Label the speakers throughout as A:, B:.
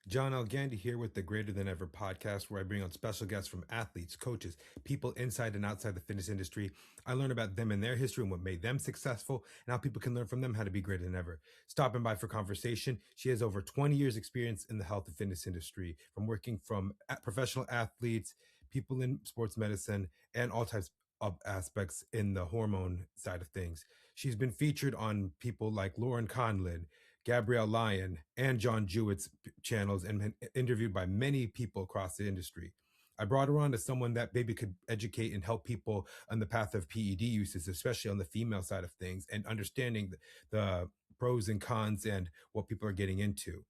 A: John L. Gandy here with the Greater Than Ever podcast, where I bring on special guests from athletes, coaches, people inside and outside the fitness industry. I learn about them and their history and what made them successful, and how people can learn from them how to be greater than ever. Stopping by for conversation, she has over 20 years experience in the health and fitness industry, from working from professional athletes, people in sports medicine, and all types of aspects in the hormone side of things. She's been featured on people like Lauren Conlin, Gabrielle Lyon, and John Jewett's channels and been interviewed by many people across the industry. I brought her on as someone that maybe could educate and help people on the path of PED uses, especially on the female side of things, and understanding the pros and cons and what people are getting into.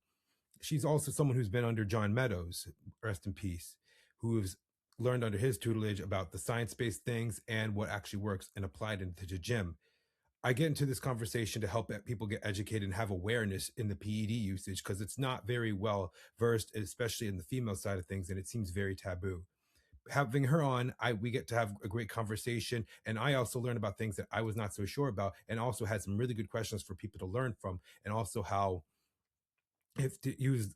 A: She's also someone who's been under John Meadows, rest in peace, who's learned under his tutelage about the science-based things and what actually works and applied into the gym. I get into this conversation to help people get educated and have awareness in the PED usage because it's not very well versed, especially in the female side of things, and it seems very taboo. Having her on, we get to have a great conversation, and I also learn about things that I was not so sure about, and also had some really good questions for people to learn from, and also how if to use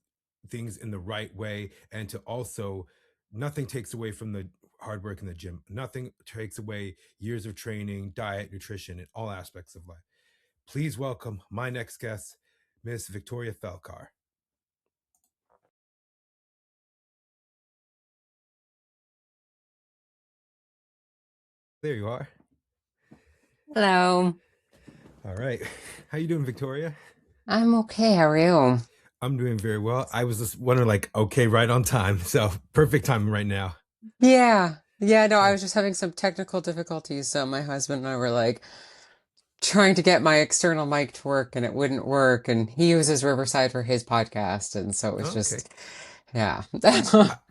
A: things in the right way, and to also nothing takes away from the hard work in the gym. Nothing takes away years of training, diet, nutrition, and all aspects of life. Please welcome my next guest, Miss Victoria Felkar. There you are.
B: Hello.
A: All right. How you doing, Victoria?
B: I'm okay. How are you?
A: I'm doing very well. I was just wondering, like, okay, right on time. So perfect time right now.
B: Yeah. Yeah, no, I
A: Yeah.
B: was just having some technical difficulties. So my husband and I were like trying to get my external mic to work and it wouldn't work. And he uses Riverside for his podcast. And so it was
A: Okay.
B: just, yeah.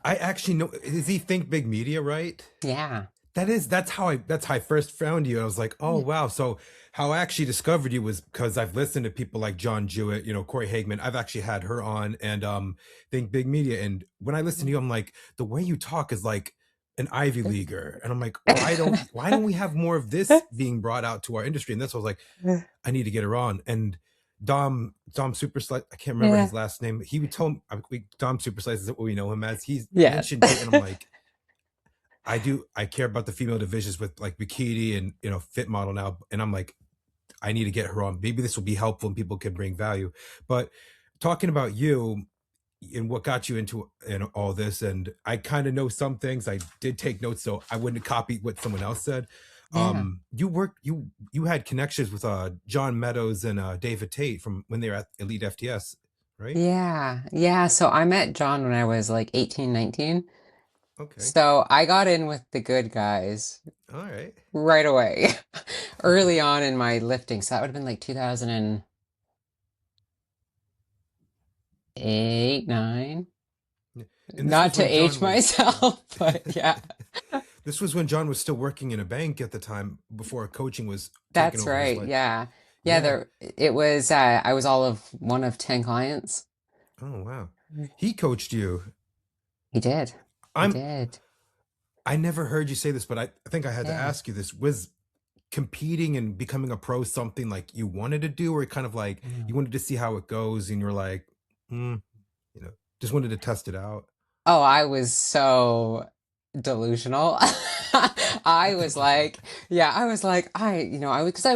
A: I actually know. Is he Think Big Media, right?
B: Yeah.
A: That's how I first found you. I was like, oh
B: Yeah.
A: wow. So how I actually discovered you was because I've listened to people like John Jewett, Corey Hageman. I've actually had her on, and Think Big Media. And when I listen to you, I'm like, the way you talk is like an Ivy Leaguer. And I'm like, why don't we have more of this being brought out to our industry? And that's what I was like, I need to get her on. And Dom Super Slice, I can't remember
B: Yeah.
A: his last name. He would tell me Dom Super Slice is what we know him as. He's
B: Yes.
A: mentioned you, and I'm like, I care about the female divisions with like Bikini and Fit Model now, and I'm like, I need to get her on. Maybe this will be helpful and people can bring value. But talking about you and what got you into all this, and I kind of know some things. I did take notes, so I wouldn't copy what someone else said.
B: Yeah.
A: You had connections with John Meadows and David Tate from when they were at Elite FTS, right?
B: Yeah. Yeah. So I met John when I was like 18, 19.
A: Okay.
B: So I got in with the good guys
A: All right.
B: right away, early on in my lifting. So that would have been like 2008, 9.
A: Yeah. And this
B: Not
A: was
B: to
A: when
B: age
A: John was
B: myself, but yeah,
A: this was when John was still working in a bank at the time before coaching was taking
B: that's
A: over his
B: right.
A: life.
B: Yeah. Yeah,
A: Yeah.
B: there it was I was all of one of 10 clients.
A: Oh wow. He coached you.
B: He did. He
A: I'm
B: did.
A: I never heard you say this, but I think I had to
B: Yeah.
A: ask you this. Was competing and becoming a pro something like you wanted to do, or kind of like you
B: Mm.
A: wanted to see how it goes and you're like, hmm, you know, just wanted to test it out?
B: Oh, I was so delusional. I was like, yeah, I was like, I was, because I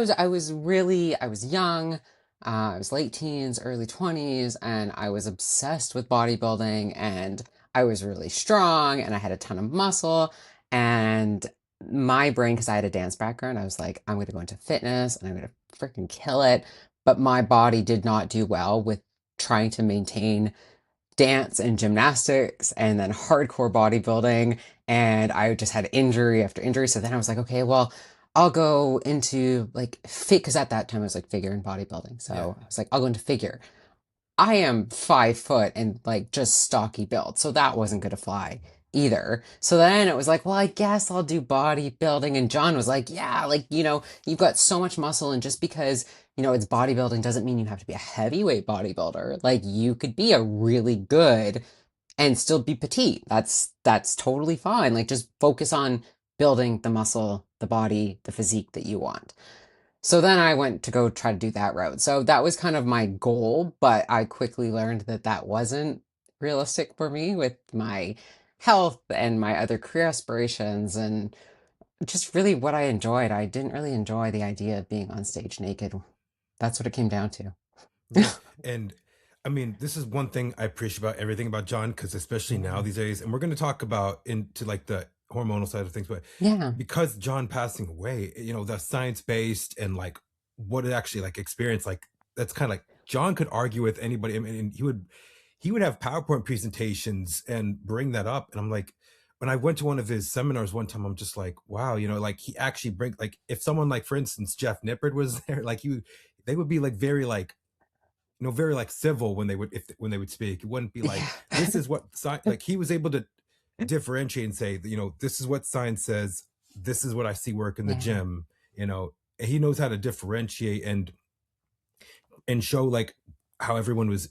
B: was young. I was late teens, early 20s, and I was obsessed with bodybuilding, and I was really strong, and I had a ton of muscle. And my brain, because I had a dance background, I was like, I'm going to go into fitness and I'm going to freaking kill it. But my body did not do well with trying to maintain dance and gymnastics and then hardcore bodybuilding. And I just had injury after injury. So then I was like, okay, well, I'll go into like fit, because at that time I was like figure and bodybuilding.
A: Yeah.
B: So I was like, I'll go into figure. I am 5 foot and like just stocky build. So that wasn't going to fly either. So then it was like, well, I guess I'll do bodybuilding. And John was like, yeah, like, you've got so much muscle. And just because, it's bodybuilding doesn't mean you have to be a heavyweight bodybuilder. Like you could be a really good and still be petite. That's totally fine. Like just focus on building the muscle, the body, the physique that you want. So then I went to go try to do that route. So that was kind of my goal, but I quickly learned that that wasn't realistic for me with my health and my other career aspirations and just really what I enjoyed. I didn't really enjoy the idea of being on stage naked. That's what it came down to.
A: Yeah. And I mean, this is one thing I appreciate about everything about John, because especially now
B: Yeah.
A: these days, and we're going to talk about into like the hormonal side of things, but
B: Yeah.
A: because John passing away, the science based and like what it actually like experience, like that's kind of like John could argue with anybody. I mean, and he would have PowerPoint presentations and bring that up. And I'm like, when I went to one of his seminars one time, I'm just like, wow, like he actually bring like if someone like for instance Jeff Nippard was there, like they would be like very like very like civil when they would when they would speak. It wouldn't be like
B: Yeah.
A: this is what science. Like he was able to differentiate and say, this is what science says. This is what I see work in the
B: Yeah.
A: gym. And he knows how to differentiate and show like how everyone was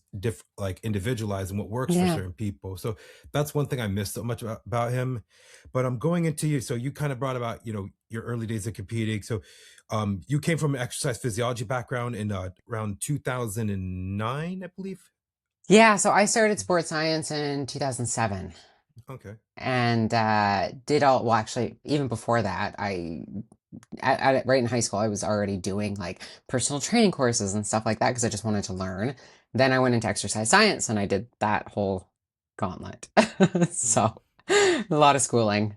A: like individualized and what works for
B: Yeah.
A: certain people. So that's one thing I missed so much about him. But I'm going into you. So you kind of brought about your early days of competing. So you came from an exercise physiology background in around 2009, I believe.
B: Yeah. So I started sports science in 2007
A: Okay.
B: and did all, well, actually, even before that, right in high school, I was already doing like personal training courses and stuff like that because I just wanted to learn. Then I went into exercise science and I did that whole gauntlet.
A: Mm.
B: So a lot of schooling.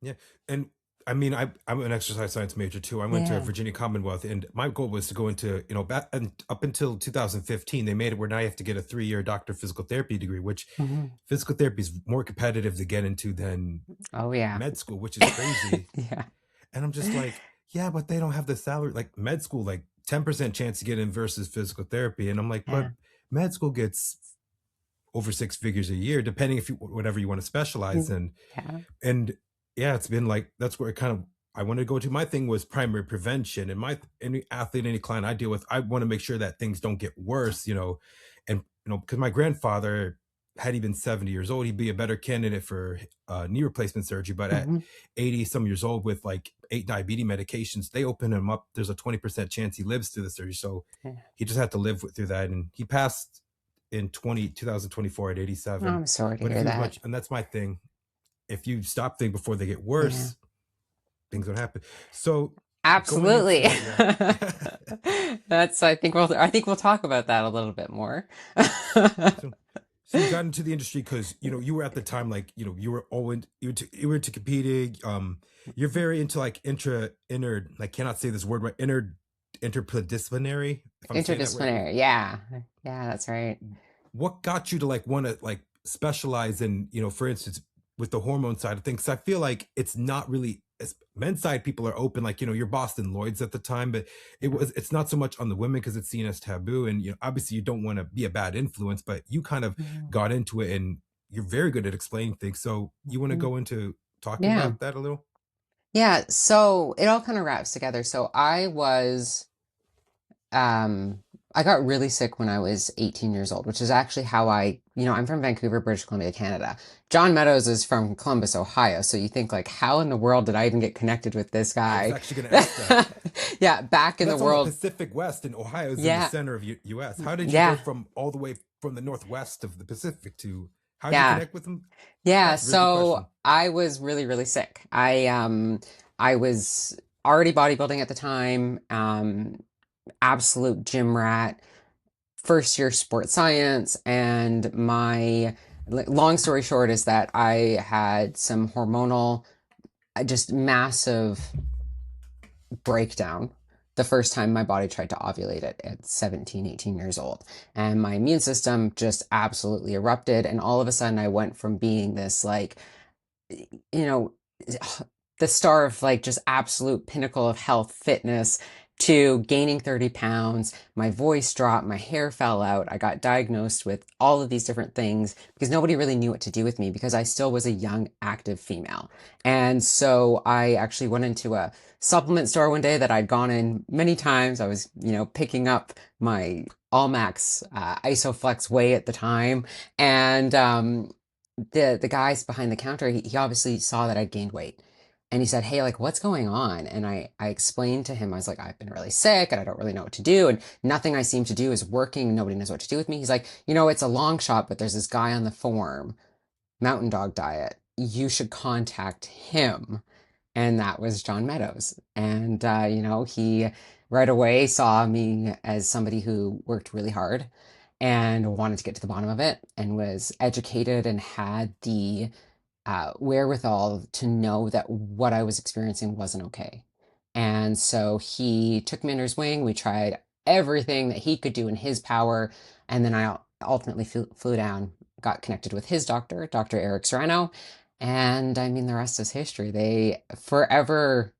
A: Yeah. And I mean, I'm an exercise science major too. I went to
B: Yeah.
A: Virginia Commonwealth, and my goal was to go into, back and up until 2015, they made it where now you have to get a 3-year doctor of physical therapy degree, which
B: Mhm.
A: physical therapy is more competitive to get into than
B: Oh, yeah.
A: med school, which is crazy.
B: Yeah.
A: And I'm just like, yeah, but they don't have the salary. Like med school, like 10% chance to get in versus physical therapy. And I'm like, but
B: Yeah.
A: med school gets over 6 figures a year, depending if you whatever you want to specialize in.
B: Yeah.
A: And yeah, it's been like that's where it kind of I wanted to go to. My thing was primary prevention, and my any athlete, any client I deal with, I want to make sure that things don't get worse, and because my grandfather, had he been 70 years old, he'd be a better candidate for knee replacement surgery. But at
B: Mhm.
A: 80 some years old with like 8 diabetes medications, they open him up. There's a 20% chance he lives through the surgery. So
B: Yeah.
A: he just had to live through that. And he passed in 2024 at
B: Oh,
A: 87.
B: I'm sorry to
A: But if
B: hear
A: he was
B: that.
A: much, and that's my thing, if you stop things before they get
B: Yeah.
A: worse, things don't happen. So going
B: Absolutely.
A: into yeah.
B: I think we'll talk about that a little bit more.
A: so so you got into the industry because you were at the time like you were all in you were into competing. You're very into like inner I cannot say this word right, interdisciplinary, if I'm saying that right.
B: Interdisciplinary. Yeah. Yeah, that's right.
A: What got you to like want to like specialize in, for instance, with the hormone side of things? 'Cause I feel like it's not really as men's side people are open, like you're Boston Lloyds at the time, but it's not so much on the women because it's seen as taboo. And obviously you don't want to be a bad influence, but you kind of
B: Mhm.
A: got into it and you're very good at explaining things. So you want to
B: Mhm.
A: go into talking
B: Yeah.
A: about that a little?
B: Yeah. So it all kind of wraps together. So um, I got really sick when I was 18 years old, which is actually how I'm from Vancouver, British Columbia, Canada. John Meadows is from Columbus, Ohio. So you think like, how in the world did I even get connected with this
A: I was
B: guy?
A: actually going to ask that.
B: Yeah, back in the
A: That's on the
B: world.
A: Pacific West, and Ohio is in the
B: Yeah.
A: center of US. How did you go
B: Yeah.
A: from all the way from the northwest of the Pacific to how did you
B: Yeah.
A: connect with them?
B: Yeah.
A: That's a really good
B: So
A: question.
B: I was really, really sick. I was already bodybuilding at the time, absolute gym rat, first year sports science, and my long story short is that I had some hormonal, just massive breakdown the first time my body tried to ovulate it at 17, 18 years old. And my immune system just absolutely erupted. And all of a sudden, I went from being this, like, you know, the star of like just absolute pinnacle of health, fitness, to gaining 30 pounds. My voice dropped, my hair fell out. I got diagnosed with all of these different things because nobody really knew what to do with me because I still was a young, active female. And so I actually went into a supplement store one day that I'd gone in many times. I was, picking up my All Max Isoflex whey at the time. And the guys behind the counter, he obviously saw that I'd gained weight. And he said, hey, like, what's going on? And I explained to him, I was like, I've been really sick and I don't really know what to do. And nothing I seem to do is working. Nobody knows what to do with me. He's like, it's a long shot, but there's this guy on the form, Mountain Dog Diet. You should contact him. And that was John Meadows. And, he right away saw me as somebody who worked really hard and wanted to get to the bottom of it and was educated and had the wherewithal to know that what I was experiencing wasn't okay. And so he took me under his wing. We tried everything that he could do in his power. And then I ultimately flew down, got connected with his doctor, Dr. Eric Serrano. And I mean, the rest is history. They forever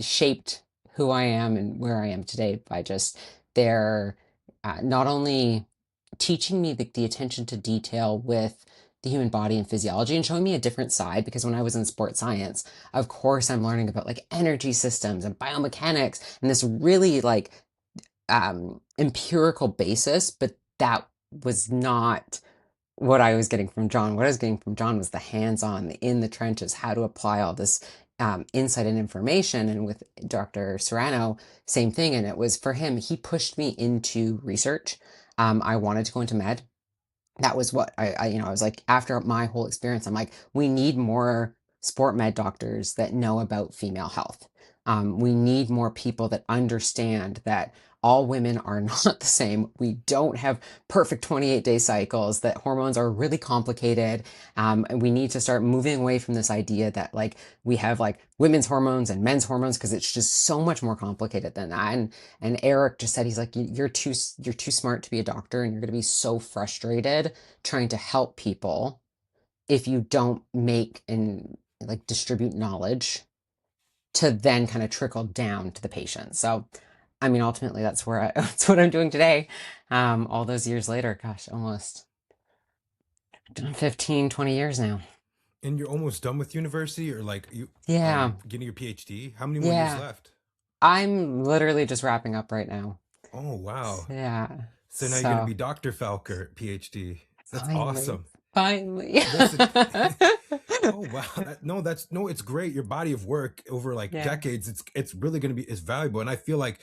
B: shaped who I am and where I am today by just their not only teaching me the attention to detail with the human body and physiology and showing me a different side because when I was in sports science, of course, I'm learning about like energy systems and biomechanics and this really like empirical basis, but that was not what I was getting from John. What I was getting from John was the hands-on, the in the trenches, how to apply all this insight and information. And with Dr. Serrano, same thing. And it was for him, he pushed me into research. I wanted to go into med. That was what I was like, after my whole experience, I'm like, we need more sport med doctors that know about female health. We need more people that understand that all women are not the same. We don't have perfect 28-day cycles, that hormones are really complicated. And we need to start moving away from this idea that like we have like women's hormones and men's hormones because it's just so much more complicated than that. And Eric just said, he's like, you're too smart to be a doctor and you're going to be so frustrated trying to help people if you don't make and like distribute knowledge to then kind of trickle down to the patient. So, I mean, ultimately that's that's what I'm doing today. All those years later, gosh, almost 15, 20 years now.
A: And you're almost done with university, or like you
B: Yeah.
A: getting your PhD? How many more years
B: Yeah.
A: left?
B: I'm literally just wrapping up right now.
A: Oh, wow.
B: Yeah.
A: So now you're going to
B: So
A: be Dr. Felkar, PhD. That's
B: finally,
A: awesome.
B: finally.
A: Listen, oh wow, no, it's great. Your body of work over like
B: Yeah.
A: decades, it's really going to be is valuable. And I feel like,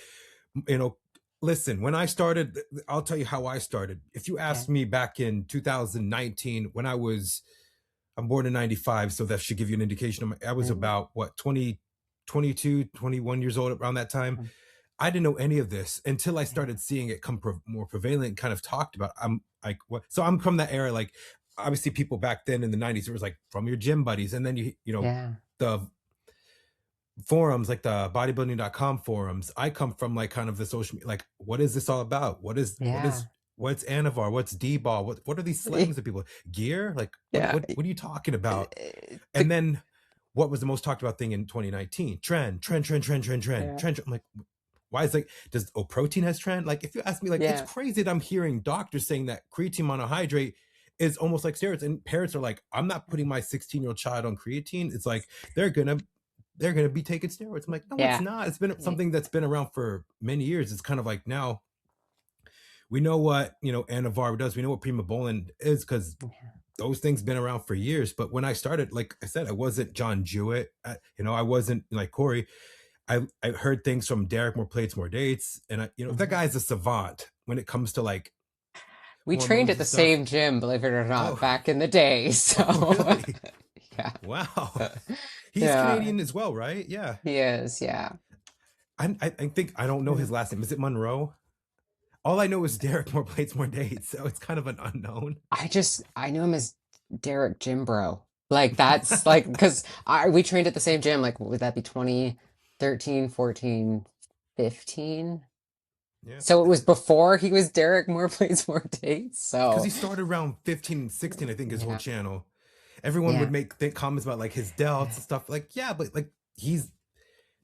A: you know, listen, when I started, I'll tell you how I started. If you
B: Okay.
A: asked me back in 2019, when I'm born in 95, so that should give you an indication of I was
B: Mm,
A: about what 20, 22, 21 years old around that time.
B: mm,
A: I didn't know any of this until I
B: yeah.
A: started seeing it come more prevalent, kind of talked about. I'm like, what? So I'm from that era. Like, obviously, people back then in the '90s, it was like from your gym buddies, and then
B: Yeah.
A: the forums, like the bodybuilding.com forums. I come from like kind of the social media, like, what is this all about?
B: Yeah.
A: What's Anavar? What's D-ball? What are these slangs that people gear? Like,
B: Yeah.
A: what are you talking about?
B: The,
A: And then what was the most talked about thing in 2019?
B: yeah.
A: Trend. I'm like, why is like, does protein has trend? Like, if you ask me, like, it's
B: Yeah.
A: crazy that I'm hearing doctors saying that creatine monohydrate is almost like steroids, and parents are like, I'm not putting my 16-year-old child on creatine. It's like they're gonna be taking steroids. I'm like, no, it's
B: Yeah.
A: not. It's been something that's been around for many years. It's kind of like now we know what Anavar does. We know what primobolan is because those things been around for years. But when I started, like I said, I wasn't John Jewett. I wasn't like Corey. I heard things from Derek, more plates, more dates, and that
B: Mhm.
A: guy's a savant when it comes to like
B: We trained
A: hormones
B: at
A: and
B: the
A: stuff.
B: same gym, believe it or not,
A: Oh,
B: back in the day.
A: oh,
B: So,
A: really?
B: yeah.
A: Wow. He's
B: Yeah.
A: Canadian as well, right? Yeah.
B: He is. Yeah.
A: I think I don't know
B: Yeah.
A: his last name. Is it Monroe? All I know is Derek, more plates, more dates. So it's kind of an unknown.
B: I knew him as Derek Jimbro. Like that's like because we trained at the same gym. Like, what would that be 2013, 14, 15?
A: Yeah.
B: So it was before he was Derek More Plays More Dates.
A: Because
B: So
A: he started around 15 and 16, I think, his whole
B: yeah.
A: channel. Everyone would
B: Yeah.
A: make think comments about like his delts
B: Yeah.
A: and stuff. Like, yeah, but like he's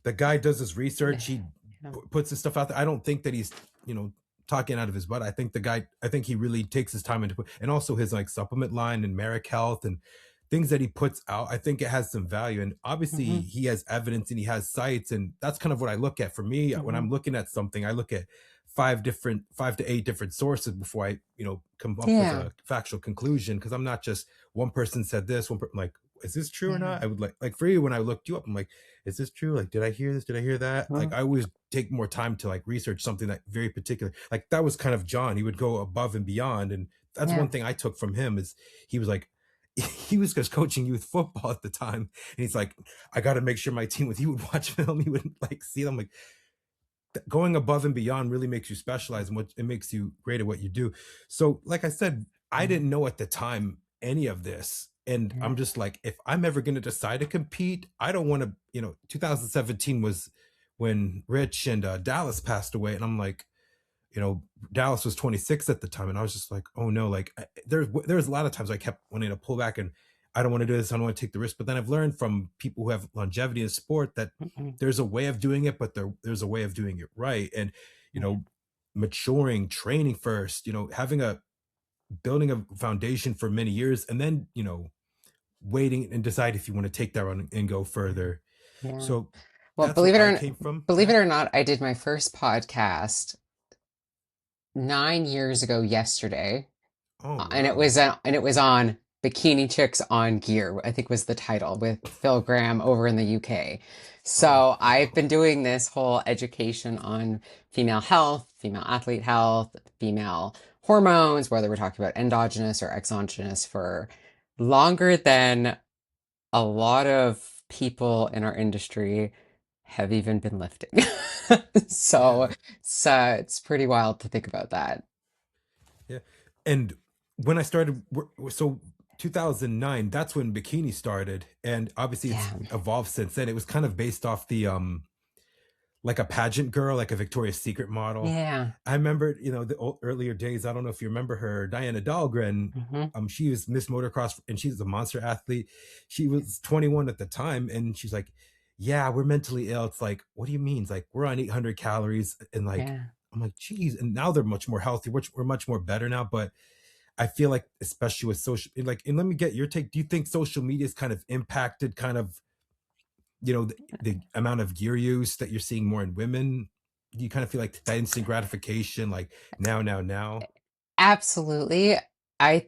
A: the guy does his research. He
B: Yeah.
A: puts his stuff out there. I don't think that he's talking out of his butt. I think he really takes his time into and also his like supplement line and Merrick Health and things that he puts out. I think it has some value, and obviously
B: Mm-hmm.
A: he has evidence and he has sites, and that's kind of what I look at. For me, when
B: Mm-hmm.
A: I'm looking at something, I look at 5 to 8 different sources before I come up with
B: Yeah.
A: a factual conclusion, because I'm not just one person said this, like is this true or
B: Yeah.
A: not? I would like for you, when I looked you up, I'm like, is this true? Like, did I hear this? Did I hear that? Like,
B: Well,
A: I always take more time to like research something that very particular. Like that was kind of John. He would go above and beyond, and that's
B: yeah.
A: one thing I took from him is he was like. He was just coaching youth football at the time, and he's like, "I got to make sure my team with you would watch film. He would like see them. Like going above and beyond really makes you specialize, and what it makes you great at what you do." So like I said, I
B: Yeah.
A: didn't know at the time any of this, and
B: Yeah.
A: I'm just like, if I'm ever going to decide to compete, I don't want to, 2017 was when Rich and Dallas passed away, and I'm like, Dallas was 26 at the time, and I was just like, oh no, like there's a lot of times I kept wanting to pull back, and I don't want to do this, I don't want to take the risk. But then I've learned from people who have longevity in sport that
B: Mm-mm.
A: there's a way of doing it, but there's a way of doing it right. And you
B: Yeah.
A: know, maturing, training first, having a building a foundation for many years, and then waiting and decide if you want to take that on and go
B: Yeah.
A: further.
B: Yeah.
A: So
B: Well,
A: that's where I came from.
B: believe
A: Yeah.
B: it or not, I did my first podcast 9 years ago yesterday.
A: Oh
B: And it
A: wow.
B: was on Bikini Chicks on Gear, I think was the title, with Phil Graham over in the UK.
A: Oh
B: So I've
A: wow.
B: been doing this whole education on female health, female athlete health, female hormones, whether we're talking about endogenous or exogenous, for longer than a lot of people in our industry have even been lifting. So,
A: Yeah.
B: it's pretty wild to think about that.
A: Yeah. And when I started, so 2009, that's when Bikini started. And obviously it's
B: Yeah.
A: evolved since then. It was kind of based off like a pageant girl, like a Victoria's Secret model.
B: Yeah.
A: I remember, the earlier days. I don't know if you remember her, Diana Dahlgren.
B: Hmm.
A: She was Miss Motocross, and she's a monster athlete. She was 21 at the time, and she's like, "Yeah, we're mentally ill." It's like, what do you mean? It's like we're on 800 calories, and like,
B: Yeah.
A: I'm like, geez. And now they're much more healthy. We're much more better now. But I feel like, especially with social, like, and let me get your take. Do you think social media has kind of impacted kind of the amount of gear use that you're seeing more in women? Do you kind of feel like that instant gratification, like now?
B: Absolutely. I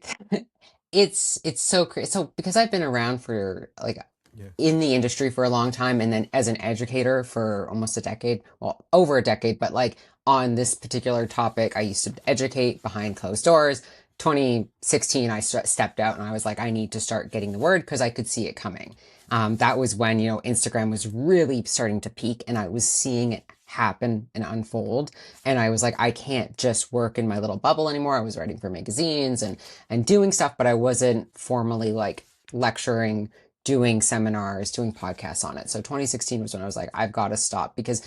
B: it's so crazy. So because I've been around for like
A: Yeah.
B: in the industry for a long time, and then as an educator for almost a decade, well, over a decade, but like on this particular topic, I used to educate behind closed doors. 2016, I stepped out and I was like, I need to start getting the word because I could see it coming. That was when, Instagram was really starting to peak and I was seeing it happen and unfold. And I was like, I can't just work in my little bubble anymore. I was writing for magazines and doing stuff, but I wasn't formally like lecturing, doing seminars, doing podcasts on it. So 2016 was when I was like, I've got to stop because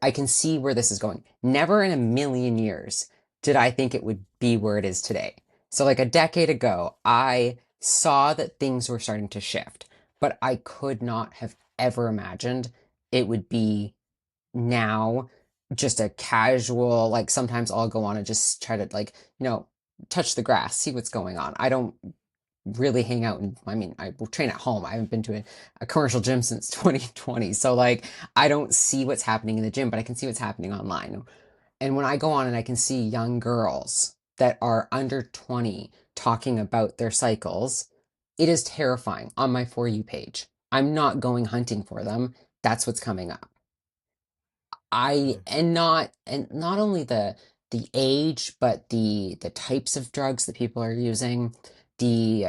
B: I can see where this is going. Never in a million years did I think it would be where it is today. So like a decade ago, I saw that things were starting to shift, but I could not have ever imagined it would be now just a casual, like sometimes I'll go on and just try to like, touch the grass, see what's going on. I don't really hang out and I mean, I will train at home. I haven't been to a commercial gym since 2020. So like I don't see what's happening in the gym, but I can see what's happening online. And when I go on and I can see young girls that are under 20 talking about their cycles, it is terrifying on my For You page. I'm not going hunting for them. That's what's coming up. I
A: Yeah.
B: and not only the age, but the types of drugs that people are using. The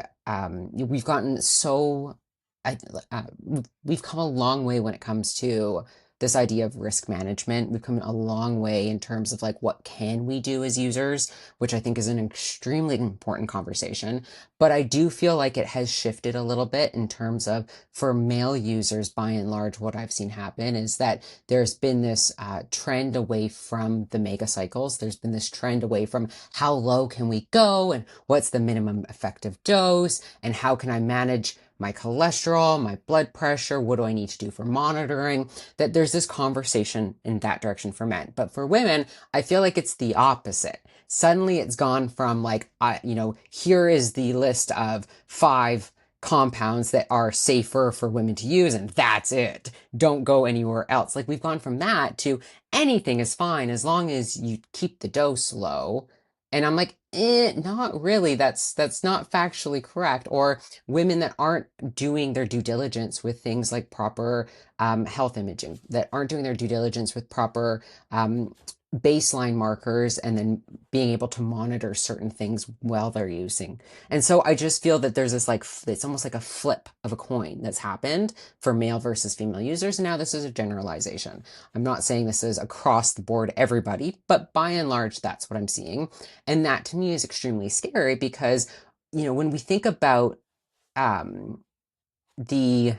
B: we've gotten so I we've come a long way when it comes to this idea of risk management. We've come a long way in terms of like what can we do as users, which I think is an extremely important conversation. But I do feel like it has shifted a little bit in terms of for male users, by and large, what I've seen happen is that there's been this trend away from the mega cycles. There's been this trend away from how low can we go and what's the minimum effective dose and how can I manage my cholesterol, my blood pressure, what do I need to do for monitoring? That there's this conversation in that direction for men. But for women, I feel like it's the opposite. Suddenly it's gone from like, here is the list of 5 compounds that are safer for women to use, and that's it. Don't go anywhere else. Like we've gone from that to anything is fine as long as you keep the dose low. And I'm like, not really. That's not factually correct. Or women that aren't doing their due diligence with things like proper health imaging, that aren't doing their due diligence with proper baseline markers, and then being able to monitor certain things while they're using. And so I just feel that there's this like, it's almost like a flip of a coin that's happened for male versus female users. And now this is a generalization. I'm not saying this is across the board everybody, but by and large, that's what I'm seeing. And that to me is extremely scary because, when we think about um, the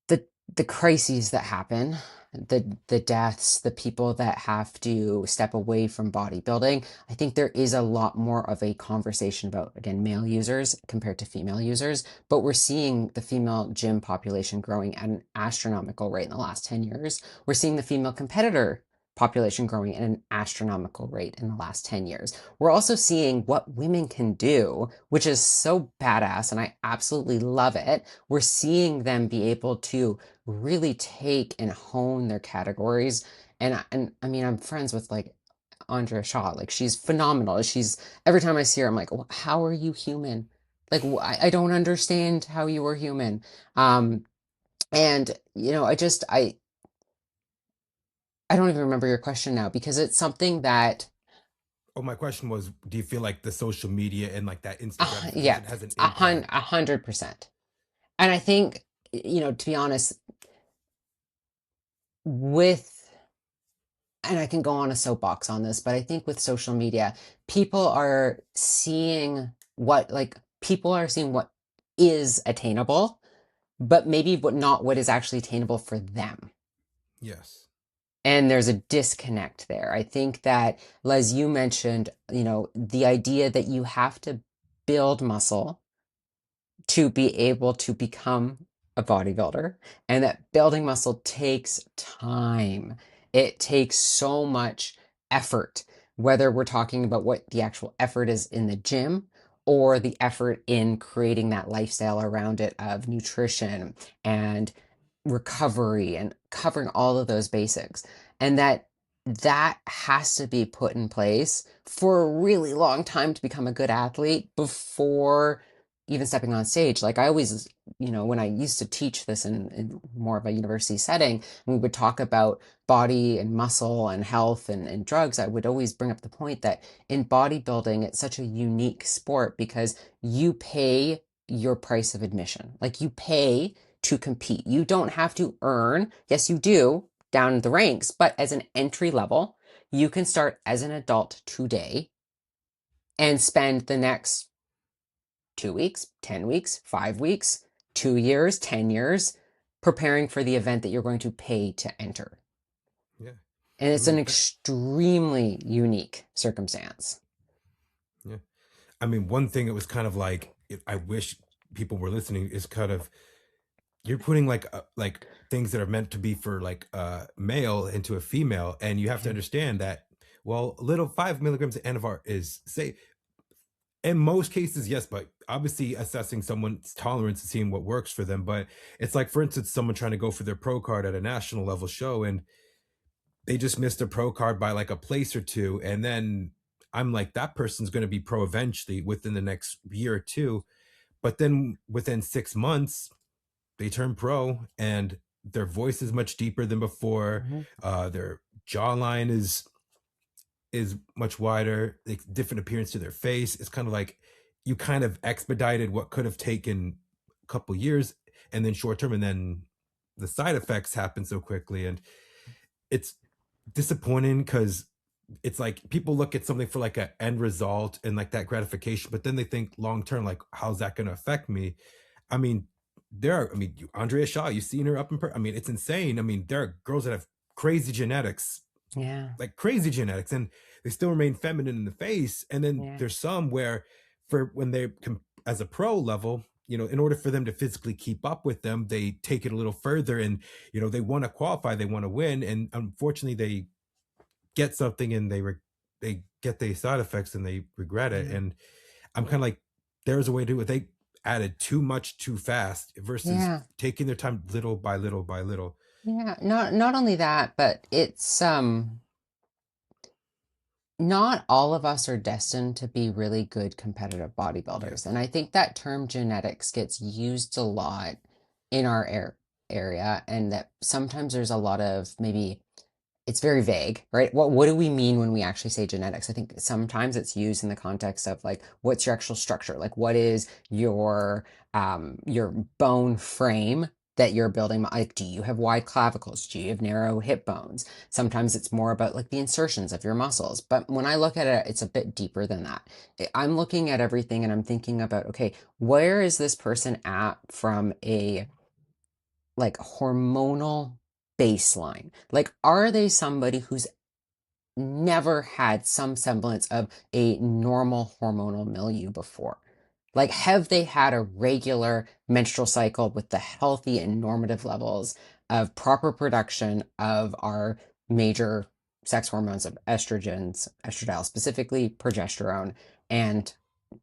B: the the crises that happen, the deaths, the people that have to step away from bodybuilding, I think there is a lot more of a conversation about, again, male users compared to female users, but we're seeing the female gym population growing at an astronomical rate in the last 10 years. We're seeing the female competitor population growing at an astronomical rate in the last 10 years. We're also seeing what women can do, which is so badass, and I absolutely love it. We're seeing them be able to really take and hone their categories. And I mean, I'm friends with like Andrea Shaw. Like, she's phenomenal. She's, every time I see her, I'm like, how are you human? Like, I don't understand how you are human. And I don't even remember your question now, because it's something that,
A: Oh, my question was, do you feel like the social media and like that instant
B: yeah,
A: gratification has an impact?
B: 100%. And I think, to be honest, with, and I can go on a soapbox on this, but I think with social media, people are seeing people are seeing what is attainable, but maybe not what is actually attainable for them.
A: Yes.
B: And there's a disconnect there. I think that, Les, you mentioned, the idea that you have to build muscle to be able to become a bodybuilder, and that building muscle takes time. It takes so much effort, whether we're talking about what the actual effort is in the gym or the effort in creating that lifestyle around it of nutrition and recovery and covering all of those basics. And that has to be put in place for a really long time to become a good athlete before even stepping on stage. Like, I always, when I used to teach this in more of a university setting, and we would talk about body and muscle and health and drugs, I would always bring up the point that in bodybuilding, it's such a unique sport because you pay your price of admission. Like, you pay to compete. You don't have to earn, yes, you do down the ranks, but as an entry level, you can start as an adult today and spend the next 2 weeks, 10 weeks, 5 weeks, 2 years, 10 years preparing for the event that you're going to pay to enter.
A: Yeah.
B: And
A: I
B: it's an
A: mean,
B: extremely unique circumstance.
A: yeah. I mean, one thing it was kind of like, I wish people were listening, is kind of, you're putting like things that are meant to be for like male into a female, and you have to
B: Mhm.
A: understand that, well, a little 5 milligrams of Anavar is safe in most cases, yes, but obviously assessing someone's tolerance and seeing what works for them. But it's like, for instance, someone trying to go for their pro card at a national level show, and they just missed a pro card by like a place or two, and then I'm like, that person's going to be pro eventually within the next year or two, but then within 6 months they turn pro, and their voice is much deeper than before.
B: Mhm.
A: Their jawline is much wider, like different appearance to their face. It's kind of like you kind of expedited what could have taken a couple years, and then short term, and then the side effects happen so quickly, and it's disappointing because it's like people look at something for like a end result and like that gratification, but then they think long term, like, how's that going to affect me? I mean, I mean, Andrea Shaw, you've seen her I mean, it's insane. I mean, there are girls that have crazy genetics,
B: Yeah.
A: like crazy genetics, and they still remain feminine in the face. And then
B: Yeah.
A: there's some where, for when they as a pro level, in order for them to physically keep up with them, they take it a little further, and they want to qualify, they want to win, and unfortunately they get something, and they get the side effects and they regret it.
B: Yeah.
A: And I'm kind of like, there's a way to do it. They added too much too fast versus
B: Yeah.
A: taking their time little by little by little.
B: Yeah. Not only that, but it's not all of us are destined to be really good competitive
A: Yes.
B: bodybuilders. And I think that term genetics gets used a lot in our area, and that sometimes there's a lot of maybe it's very vague, right? What do we mean when we actually say genetics? I think sometimes it's used in the context of like, what's your actual structure? Like, what is your bone frame that you're building? Like, do you have wide clavicles? Do you have narrow hip bones? Sometimes it's more about like the insertions of your muscles. But when I look at it, it's a bit deeper than that. I'm looking at everything and I'm thinking about, okay, where is this person at from a like hormonal baseline? Like, are they somebody who's never had some semblance of a normal hormonal milieu before? Like, have they had a regular menstrual cycle with the healthy and normative levels of proper production of our major sex hormones of estrogens, estradiol specifically, progesterone, and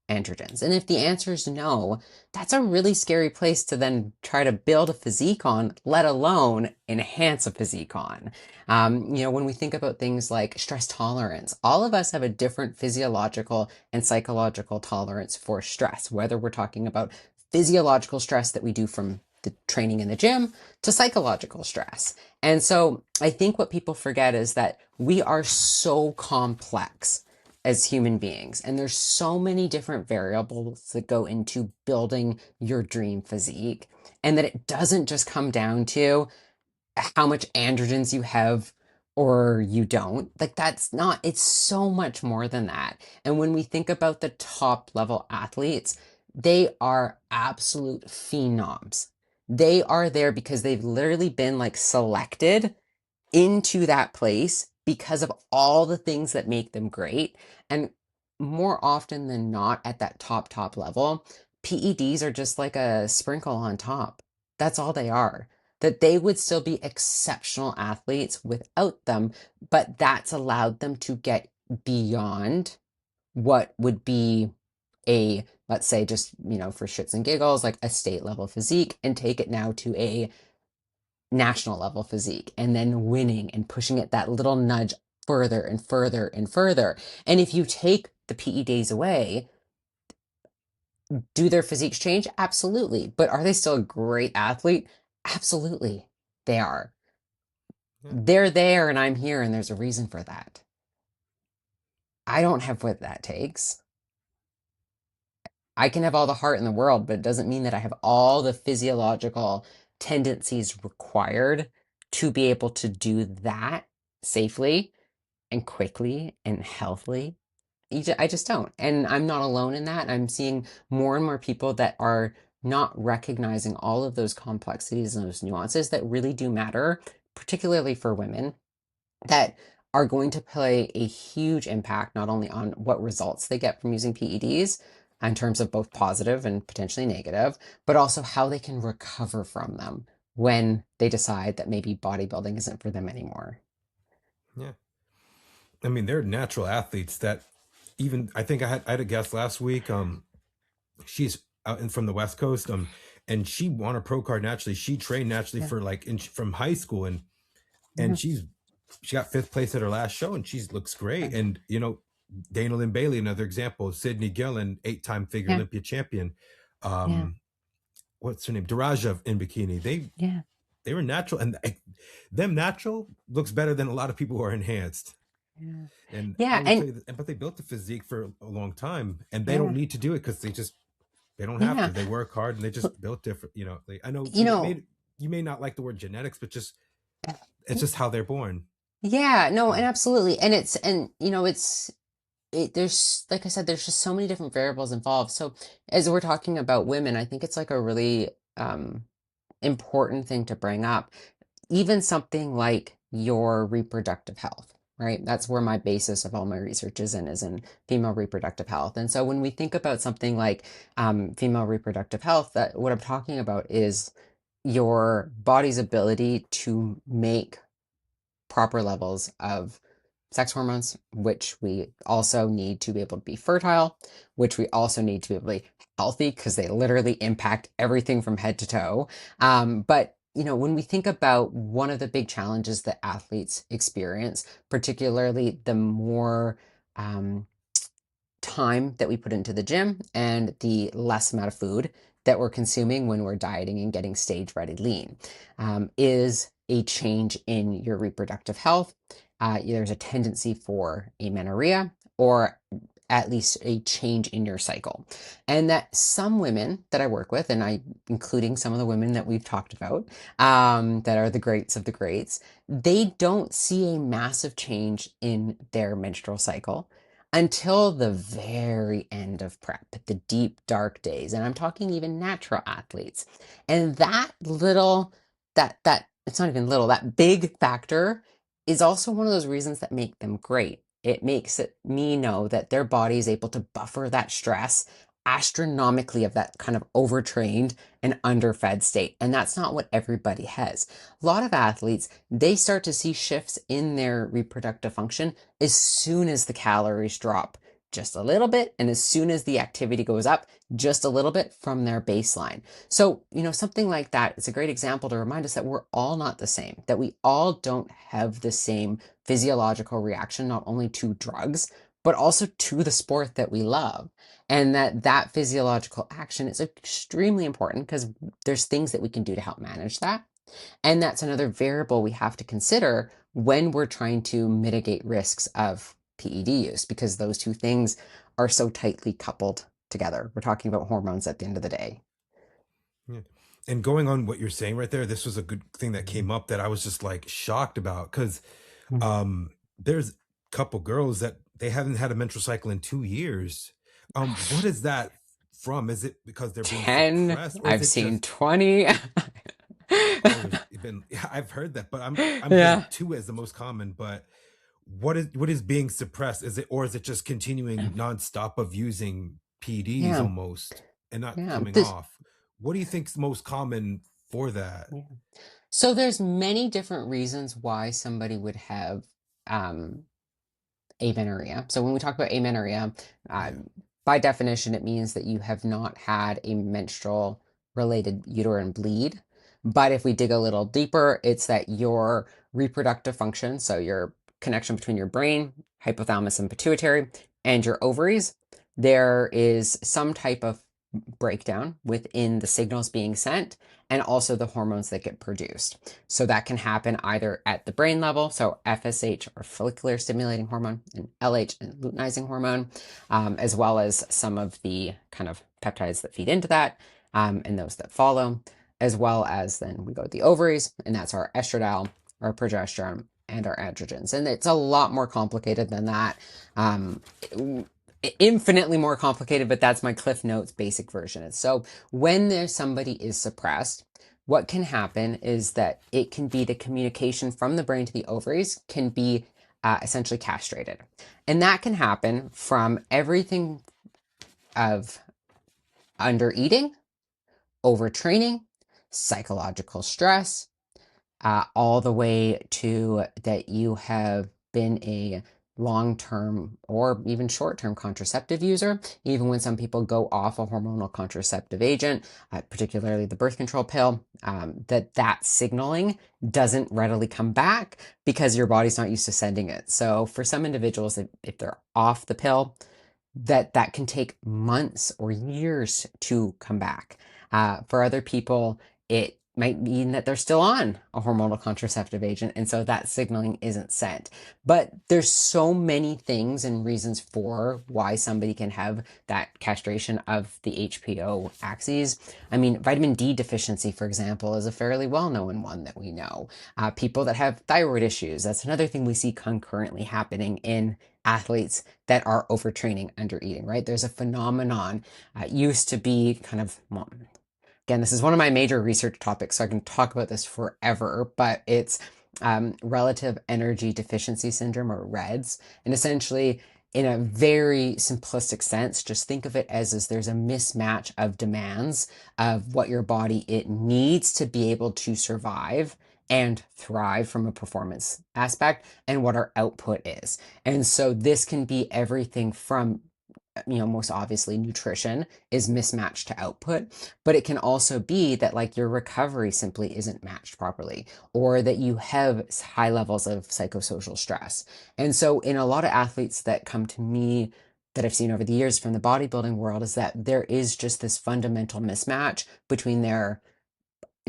B: androgens? And if the answer is no, that's a really scary place to then try to build a physique on, let alone enhance a physique on. When we think about things like stress tolerance, all of us have a different physiological and psychological tolerance for stress, whether we're talking about physiological stress that we do from the training in the gym to psychological stress. And so I think what people forget is that we are so complex as human beings. And there's so many different variables that go into building your dream physique. And that it doesn't just come down to how much androgens you have or you don't. Like, that's not, it's so much more than that. And when we think about the top level athletes, they are absolute phenoms. They are there because they've literally been like selected into that place because of all the things that make them great. And more often than not, at that top level, PEDs are just like a sprinkle on top. That's all they are. That they would still be exceptional athletes without them, but that's allowed them to get beyond what would be a, let's say, just, for shits and giggles, like a state level physique, and take it now to a national level physique, and then winning and pushing it that little nudge further and further and further. And if you take the PE days away, do their physiques change? Absolutely. But are they still a great athlete? Absolutely. They are.
A: Yeah.
B: They're there and I'm here, and there's a reason for that. I don't have what that takes. I can have all the heart in the world, but it doesn't mean that I have all the physiological tendencies required to be able to do that safely and quickly and healthily. I just don't. And I'm not alone in that. I'm seeing more and more people that are not recognizing all of those complexities and those nuances that really do matter, particularly for women, that are going to play a huge impact not only on what results they get from using PEDs in terms of both positive and potentially negative, but also how they can recover from them when they decide that maybe bodybuilding isn't for them anymore.
A: Yeah. I mean, they're natural athletes that even I think I had a guest last week. She's out from the West Coast. And she won a pro card naturally. She trained naturally
B: Yeah.
A: for like from high school, and
B: Mhm.
A: she got fifth place at her last show, and she looks great.
B: Yeah.
A: And Dana Lynn Bailey, another example. Sydney Gillen, 8-time figure
B: Yeah.
A: Olympia champion.
B: Yeah.
A: What's her name? Daraja in bikini.
B: Yeah.
A: They were natural, and them natural looks better than a lot of people who are enhanced.
B: Yeah.
A: And I
B: Yeah.
A: will tell
B: And
A: you that, but they built the physique for a long time, and they don't
B: yeah.
A: need to do it because they don't have
B: Yeah.
A: to. They work hard and they just built different. I know
B: You know,
A: you may not like the word genetics, but just it's just how they're born.
B: yeah, no,
A: Yeah.
B: and absolutely. And there's, like I said, there's just so many different variables involved. So as we're talking about women, I think it's like a really important thing to bring up. Even something like your reproductive health, right? That's where my basis of all my research is in female reproductive health. And so when we think about something like female reproductive health, that what I'm talking about is your body's ability to make proper levels of sex hormones, which we also need to be able to be fertile, which we also need to be able to be healthy because they literally impact everything from head to toe. But when we think about one of the big challenges that athletes experience, particularly the more um, time that we put into the gym and the less amount of food that we're consuming when we're dieting and getting stage ready lean is a change in your reproductive health. There's a tendency for amenorrhea or at least a change in your cycle. And that some women that I work with, and I, including some of the women that we've talked about, that are the greats of the greats, they don't see a massive change in their menstrual cycle until the very end of prep, the deep, dark days. And I'm talking even natural athletes. And that little, that it's not even little, that big factor is also one of those reasons that make them great. It makes me know that their body is able to buffer that stress astronomically of that kind of overtrained and underfed state. And that's not what everybody has. A lot of athletes, they start to see shifts in their reproductive function as soon as the calories drop just a little bit and as soon as the activity goes up just a little bit from their baseline. So, something like that is a great example to remind us that we're all not the same, that we all don't have the same physiological reaction, not only to drugs, but also to the sport that we love. And that physiological action is extremely important because there's things that we can do to help manage that. And that's another variable we have to consider when we're trying to mitigate risks of PED use, because those two things are so tightly coupled together. We're talking about hormones at the end of the day.
A: Yeah. And going on what you're saying right there, this was a good thing that came up that I was just like shocked about because there's a couple girls that they haven't had a menstrual cycle in 2 years. What is that from? Is it because they're being
B: 10,
A: suppressed, or is
B: I've
A: it
B: seen
A: just
B: 20.
A: oh, there's been yeah, I've heard that, but I'm hearing
B: Yeah.
A: two as the most common. But what is being suppressed? Is it, or is it just continuing nonstop of using PDs
B: Yeah.
A: almost and not
B: Yeah.
A: coming off? What do you think's most common for that?
B: Yeah. So there's many different reasons why somebody would have um, amenorrhea. So when we talk about amenorrhea, uh,
A: Yeah.
B: by definition, it means that you have not had a menstrual related uterine bleed. But if we dig a little deeper, it's that your reproductive function, so your connection between your brain, hypothalamus and pituitary, and your ovaries, there is some type of breakdown within the signals being sent and also the hormones that get produced. So that can happen either at the brain level, so FSH or follicular stimulating hormone, and LH and luteinizing hormone, as well as some of the kind of peptides that feed into that, and those that follow, as well as then we go to the ovaries, and that's our estradiol, our progesterone, and our androgens. And it's a lot more complicated than that. Um, Infinitely more complicated, but that's my Cliff Notes basic version. So when there's somebody is suppressed, what can happen is that it can be the communication from the brain to the ovaries can be essentially castrated. And that can happen from everything of under eating, overtraining, psychological stress, all the way to that you have been a long-term or even short-term contraceptive user, even when some people go off a hormonal contraceptive agent, particularly the birth control pill, that signaling doesn't readily come back because your body's not used to sending it. So for some individuals, if they're off the pill, that can take months or years to come back. For other people, it might mean that they're still on a hormonal contraceptive agent, and so that signaling isn't sent. But there's so many things and reasons for why somebody can have that castration of the HPO axes. I mean, vitamin D deficiency, for example, is a fairly well-known one that we know. People that have thyroid issues, that's another thing we see concurrently happening in athletes that are overtraining, under eating, right? There's a phenomenon, used to be kind of, well, again, this is one of my major research topics, so I can talk about this forever, but it's relative energy deficiency syndrome, or REDS. And essentially, in a very simplistic sense, just think of it as there's a mismatch of demands of what your body it needs to be able to survive and thrive from a performance aspect and what our output is. And so this can be everything from most obviously nutrition is mismatched to output, but it can also be that like your recovery simply isn't matched properly, or that you have high levels of psychosocial stress. And so in a lot of athletes that come to me that I've seen over the years from the bodybuilding world is that there is just this fundamental mismatch between their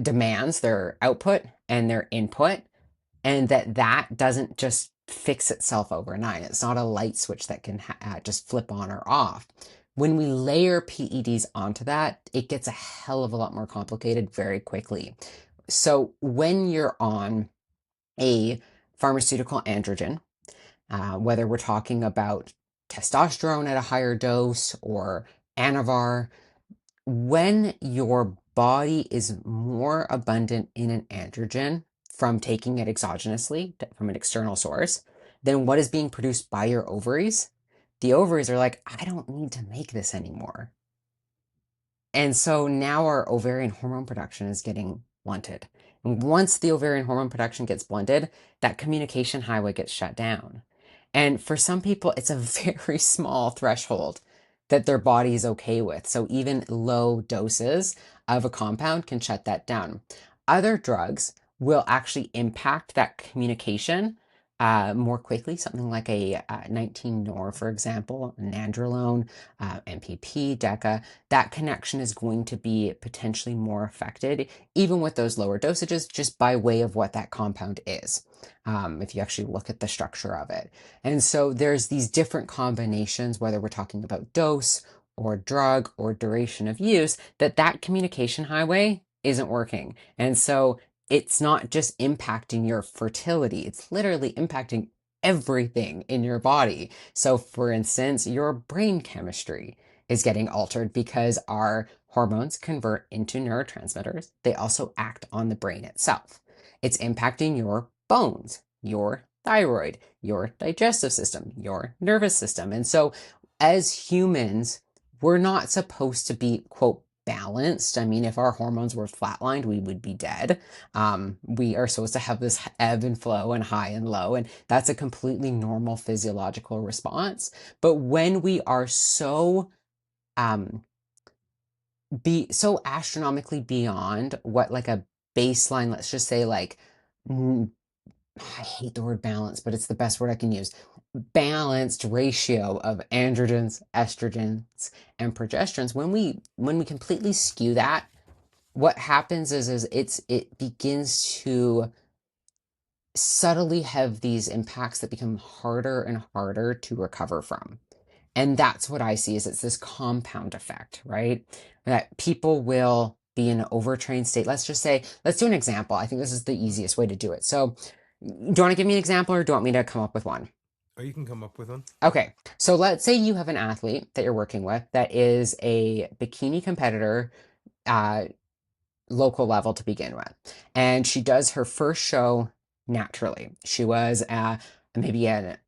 B: demands, their output and their input, and that doesn't just fix itself overnight. It's not a light switch that can just flip on or off. When we layer PEDs onto that, it gets a hell of a lot more complicated very quickly. So when you're on a pharmaceutical androgen, whether we're talking about testosterone at a higher dose or Anavar, when your body is more abundant in an androgen from taking it exogenously from an external source than what is being produced by your ovaries, the ovaries are like, I don't need to make this anymore. And so now our ovarian hormone production is getting blunted. And once the ovarian hormone production gets blunted, that communication highway gets shut down. And for some people, it's a very small threshold that their body is okay with. So even low doses of a compound can shut that down. Other drugs will actually impact that communication more quickly. Something like a 19-nor, for example, nandrolone, MPP, DECA, that connection is going to be potentially more affected, even with those lower dosages, just by way of what that compound is, if you actually look at the structure of it. And so there's these different combinations, whether we're talking about dose or drug or duration of use, that communication highway isn't working. And so it's not just impacting your fertility, it's literally impacting everything in your body. So for instance, your brain chemistry is getting altered because our hormones convert into neurotransmitters. They also act on the brain itself. It's impacting your bones, your thyroid, your digestive system, your nervous system. And so as humans, we're not supposed to be, quote, balanced. I mean, if our hormones were flatlined, we would be dead. We are supposed to have this ebb and flow and high and low, and that's a completely normal physiological response. But when we are so be so astronomically beyond what like a baseline, let's just say like I hate the word balance, but it's the best word I can use. Balanced ratio of androgens, estrogens, and progesterones. When we completely skew that, what happens is it begins to subtly have these impacts that become harder and harder to recover from. And that's what I see is it's this compound effect, right? That people will be in an overtrained state. Let's just say, let's do an example. I think this is the easiest way to do it. So do you want to give me an example or do you want me to come up with one?
A: Oh, you can come up with one.
B: Okay, so let's say you have an athlete that you're working with that is a bikini competitor, uh, local level to begin with. And she does her first show naturally. She was maybe a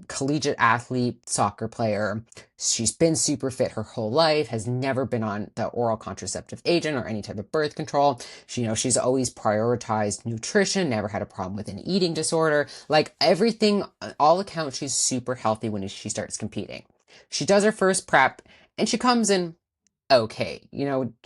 B: collegiate athlete, soccer player. She's been super fit her whole life, has never been on the oral contraceptive agent or any type of birth control. She's always prioritized nutrition, never had a problem with an eating disorder. Like everything, all accounts, she's super healthy when she starts competing. She does her first prep and she comes in okay.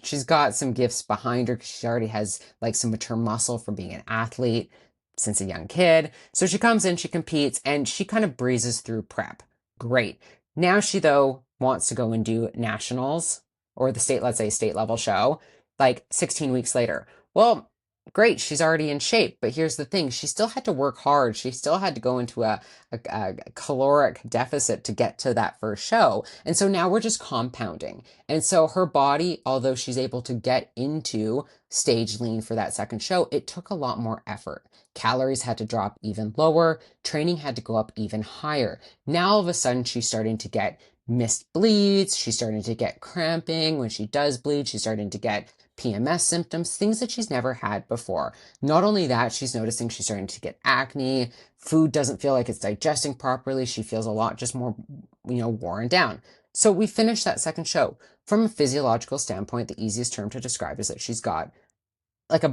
B: She's got some gifts behind her because she already has like some mature muscle from being an athlete since a young kid. So she comes in, she competes, and she kind of breezes through prep. Great. Now she, though, wants to go and do nationals or the state, let's say, state level show, like 16 weeks later. Well, great. She's already in shape. But here's the thing. She still had to work hard. She still had to go into a caloric deficit to get to that first show. And so now we're just compounding. And so her body, although she's able to get into stage lean for that second show, it took a lot more effort. Calories had to drop even lower. Training had to go up even higher. Now all of a sudden she's starting to get missed bleeds. She's starting to get cramping. When she does bleed, she's starting to get PMS symptoms, things that she's never had before. Not only that, she's noticing she's starting to get acne. Food doesn't feel like it's digesting properly. She feels a lot just more, worn down. So we finished that second show. From a physiological standpoint, the easiest term to describe is that she's got like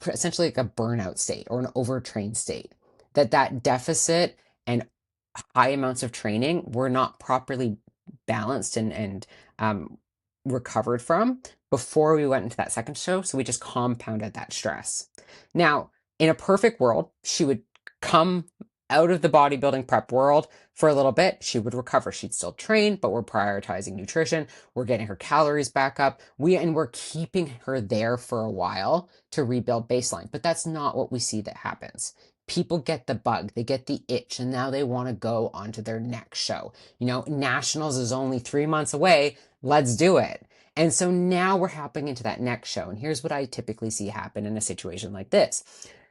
B: essentially like a burnout state or an overtrained state. That deficit and high amounts of training were not properly balanced and recovered from before we went into that second show. So we just compounded that stress. Now, in a perfect world, she would come out of the bodybuilding prep world for a little bit. She would recover. She'd still train, but we're prioritizing nutrition. We're getting her calories back up. We're keeping her there for a while to rebuild baseline. But that's not what we see that happens. People get the bug, they get the itch, and now they want to go on to their next show. Nationals is only 3 months away. Let's do it. And so now we're hopping into that next show. And here's what I typically see happen in a situation like this.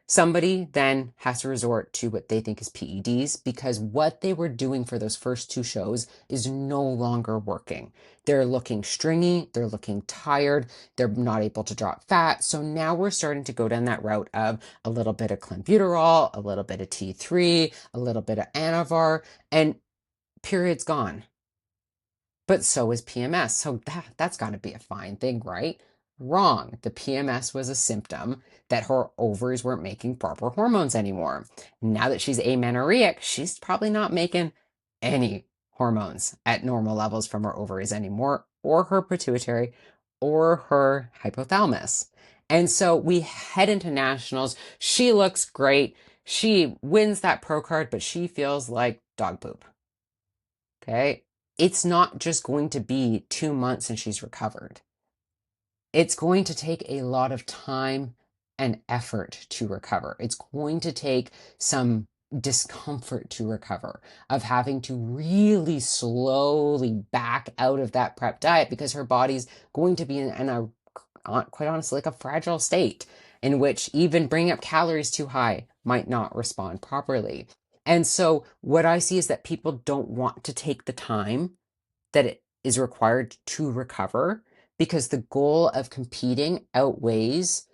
B: Somebody then has to resort to what they think is PEDs because what they were doing for those first 2 shows is no longer working. They're looking stringy, they're looking tired, they're not able to drop fat. So now we're starting to go down that route of a little bit of clenbuterol, a little bit of T3, a little bit of Anavar, and period's gone. But so is PMS. So that's got to be a fine thing, right? Wrong. The PMS was a symptom that her ovaries weren't making proper hormones anymore. Now that she's amenorrheic, she's probably not making any hormones at normal levels from her ovaries anymore, or her pituitary, or her hypothalamus. And so we head into nationals. She looks great. She wins that pro card, but she feels like dog poop. Okay. It's not just going to be 2 months and she's recovered. It's going to take a lot of time and effort to recover. It's going to take some discomfort to recover, of having to really slowly back out of that prep diet because her body's going to be in a, quite honestly, like a fragile state in which even bringing up calories too high might not respond properly. And so what I see is that people don't want to take the time that it is required to recover because the goal of competing outweighs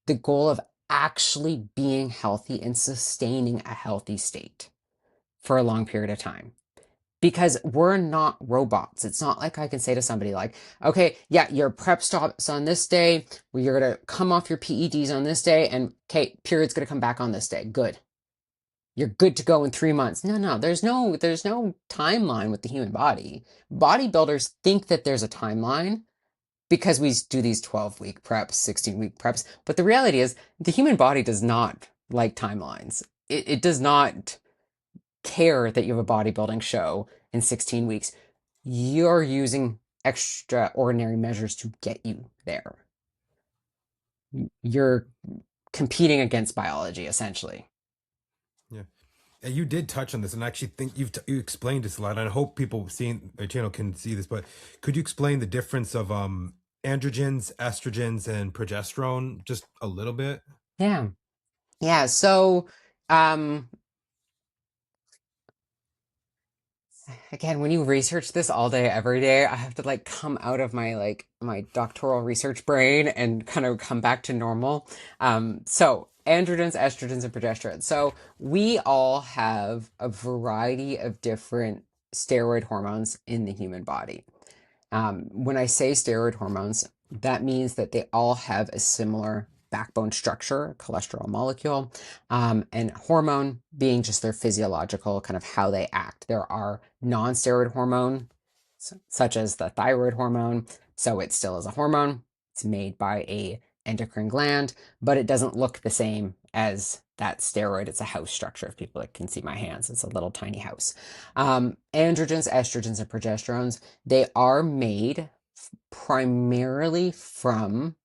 B: the goal of actually being healthy and sustaining a healthy state for a long period of time. Because we're not robots. It's not like I can say to somebody like, okay, yeah, your prep stops on this day, you're going to come off your PEDs on this day, and okay, period's going to come back on this day. Good. You're good to go in 3 months. No, there's no timeline with the human body. Bodybuilders think that there's a timeline because we do these 12-week preps, 16-week preps. But the reality is the human body does not like timelines. It does not care that you have a bodybuilding show in 16 weeks. You're using extraordinary measures to get you there. You're competing against biology, essentially.
A: Yeah. And you did touch on this, and I actually think you explained this a lot. And I hope people seeing our channel can see this, but could you explain the difference of androgens, estrogens, and progesterone just a little bit?
B: Yeah. So, um, again, when you research this all day, every day, I have to like come out of my doctoral research brain and kind of come back to normal. So androgens, estrogens, and progesterone. So we all have a variety of different steroid hormones in the human body. When I say steroid hormones, that means that they all have a similar backbone structure, cholesterol molecule, and hormone being just their physiological kind of how they act. There are non-steroid hormone, such as the thyroid hormone. So it still is a hormone. It's made by a endocrine gland, but it doesn't look the same as that steroid. It's a house structure. If people can see my hands, it's a little tiny house. Androgens, estrogens, and progesterones, they are made primarily from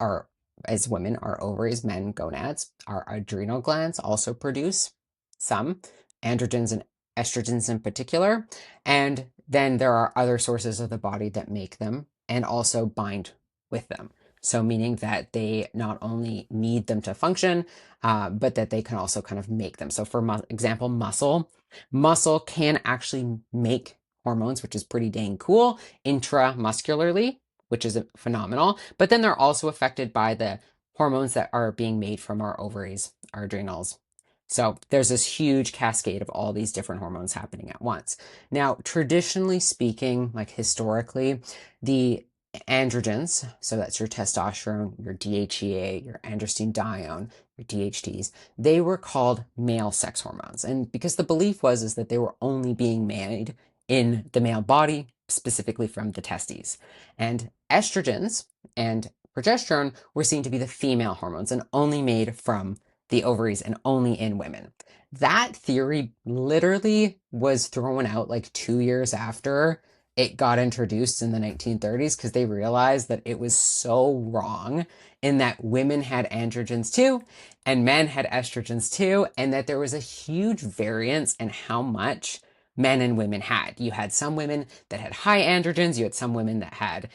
B: our, as women, our ovaries, men, gonads. Our adrenal glands also produce some androgens and estrogens in particular. And then there are other sources of the body that make them and also bind with them. So meaning that they not only need them to function, but that they can also kind of make them. So for example, muscle can actually make hormones, which is pretty dang cool, intramuscularly, which is phenomenal. But then they're also affected by the hormones that are being made from our ovaries, our adrenals. So there's this huge cascade of all these different hormones happening at once. Now, traditionally speaking, like historically, the androgens, so that's your testosterone, your DHEA, your androstenedione, your DHTs, they were called male sex hormones. And because the belief was is that they were only being made in the male body, specifically from the testes. And estrogens and progesterone were seen to be the female hormones and only made from the ovaries and only in women. That theory literally was thrown out like 2 years after it got introduced in the 1930s because they realized that it was so wrong in that women had androgens too and men had estrogens too, and that there was a huge variance in how much men and women had. You had some women that had high androgens, you had some women that had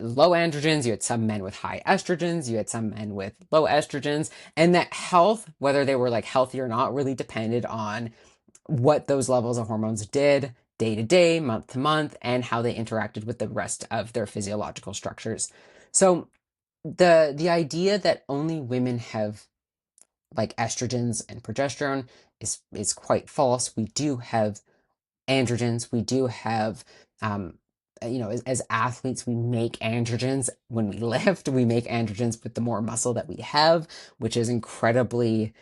B: low androgens, you had some men with high estrogens, you had some men with low estrogens, and that health, whether they were like healthy or not, really depended on what those levels of hormones did day to day, month to month, and how they interacted with the rest of their physiological structures. So the idea that only women have like estrogens and progesterone is quite false. We do have androgens. We do have, as athletes, we make androgens when we lift. We make androgens with the more muscle that we have, which is incredibly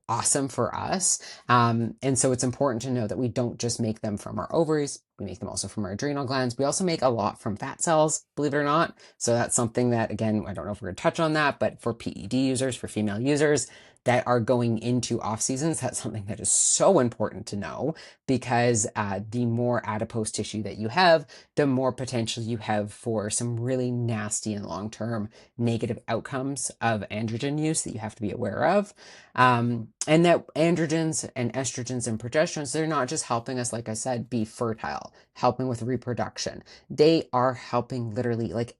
B: awesome for us. And so it's important to know that we don't just make them from our ovaries. We make them also from our adrenal glands. We also make a lot from fat cells, believe it or not. So that's something that, again, I don't know if we're going to touch on that, but for PED users, for female users that are going into off seasons, that's something that is so important to know because the more adipose tissue that you have, the more potential you have for some really nasty and long-term negative outcomes of androgen use that you have to be aware of. And that androgens and estrogens and progesterones, they're not just helping us, like I said, be fertile, helping with reproduction. They are helping literally like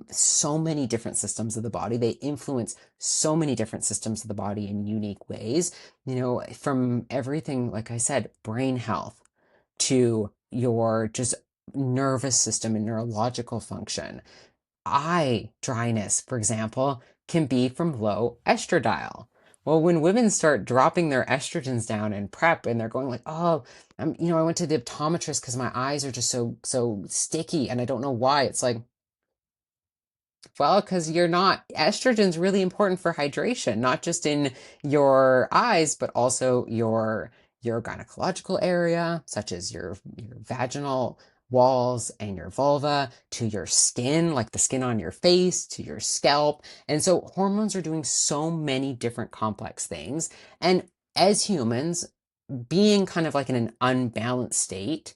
B: so many different systems of the body. They influence so many different systems of the body in unique ways, from everything, like I said, brain health to your just nervous system and neurological function. Eye dryness, for example, can be from low estradiol. Well, when women start dropping their estrogens down in prep and they're going like, oh, I went to the optometrist because my eyes are just so sticky and I don't know why. It's like, well, because you're not, estrogen's really important for hydration, not just in your eyes, but also your gynecological area, such as your vaginal walls and your vulva, to your skin, like the skin on your face, to your scalp. And so hormones are doing so many different complex things. And as humans, being kind of like in an unbalanced state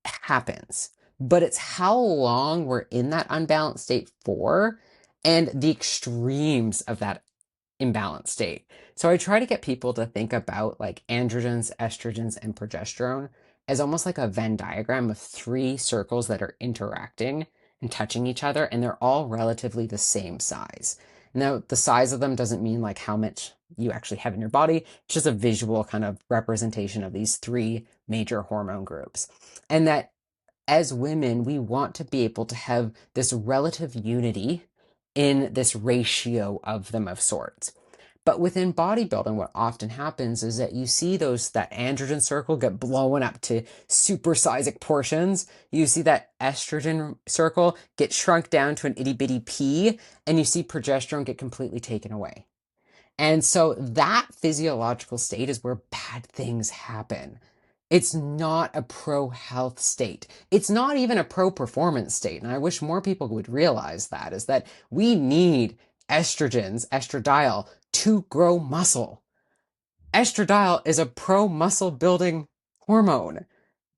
B: happens, but it's how long we're in that unbalanced state for and the extremes of that imbalanced state. So I try to get people to think about like androgens, estrogens, and progesterone as almost like a Venn diagram of three circles that are interacting and touching each other, and they're all relatively the same size. Now, the size of them doesn't mean like how much you actually have in your body. It's just a visual kind of representation of these three major hormone groups. And that as women, we want to be able to have this relative unity in this ratio of them of sorts. But within bodybuilding, what often happens is that you see that androgen circle get blown up to supersizic portions. You see that estrogen circle get shrunk down to an itty bitty pea, and you see progesterone get completely taken away. And so that physiological state is where bad things happen. It's not a pro health state. It's not even a pro performance state. And I wish more people would realize that is that we need estrogens, estradiol to grow muscle. Estradiol is a pro muscle building hormone.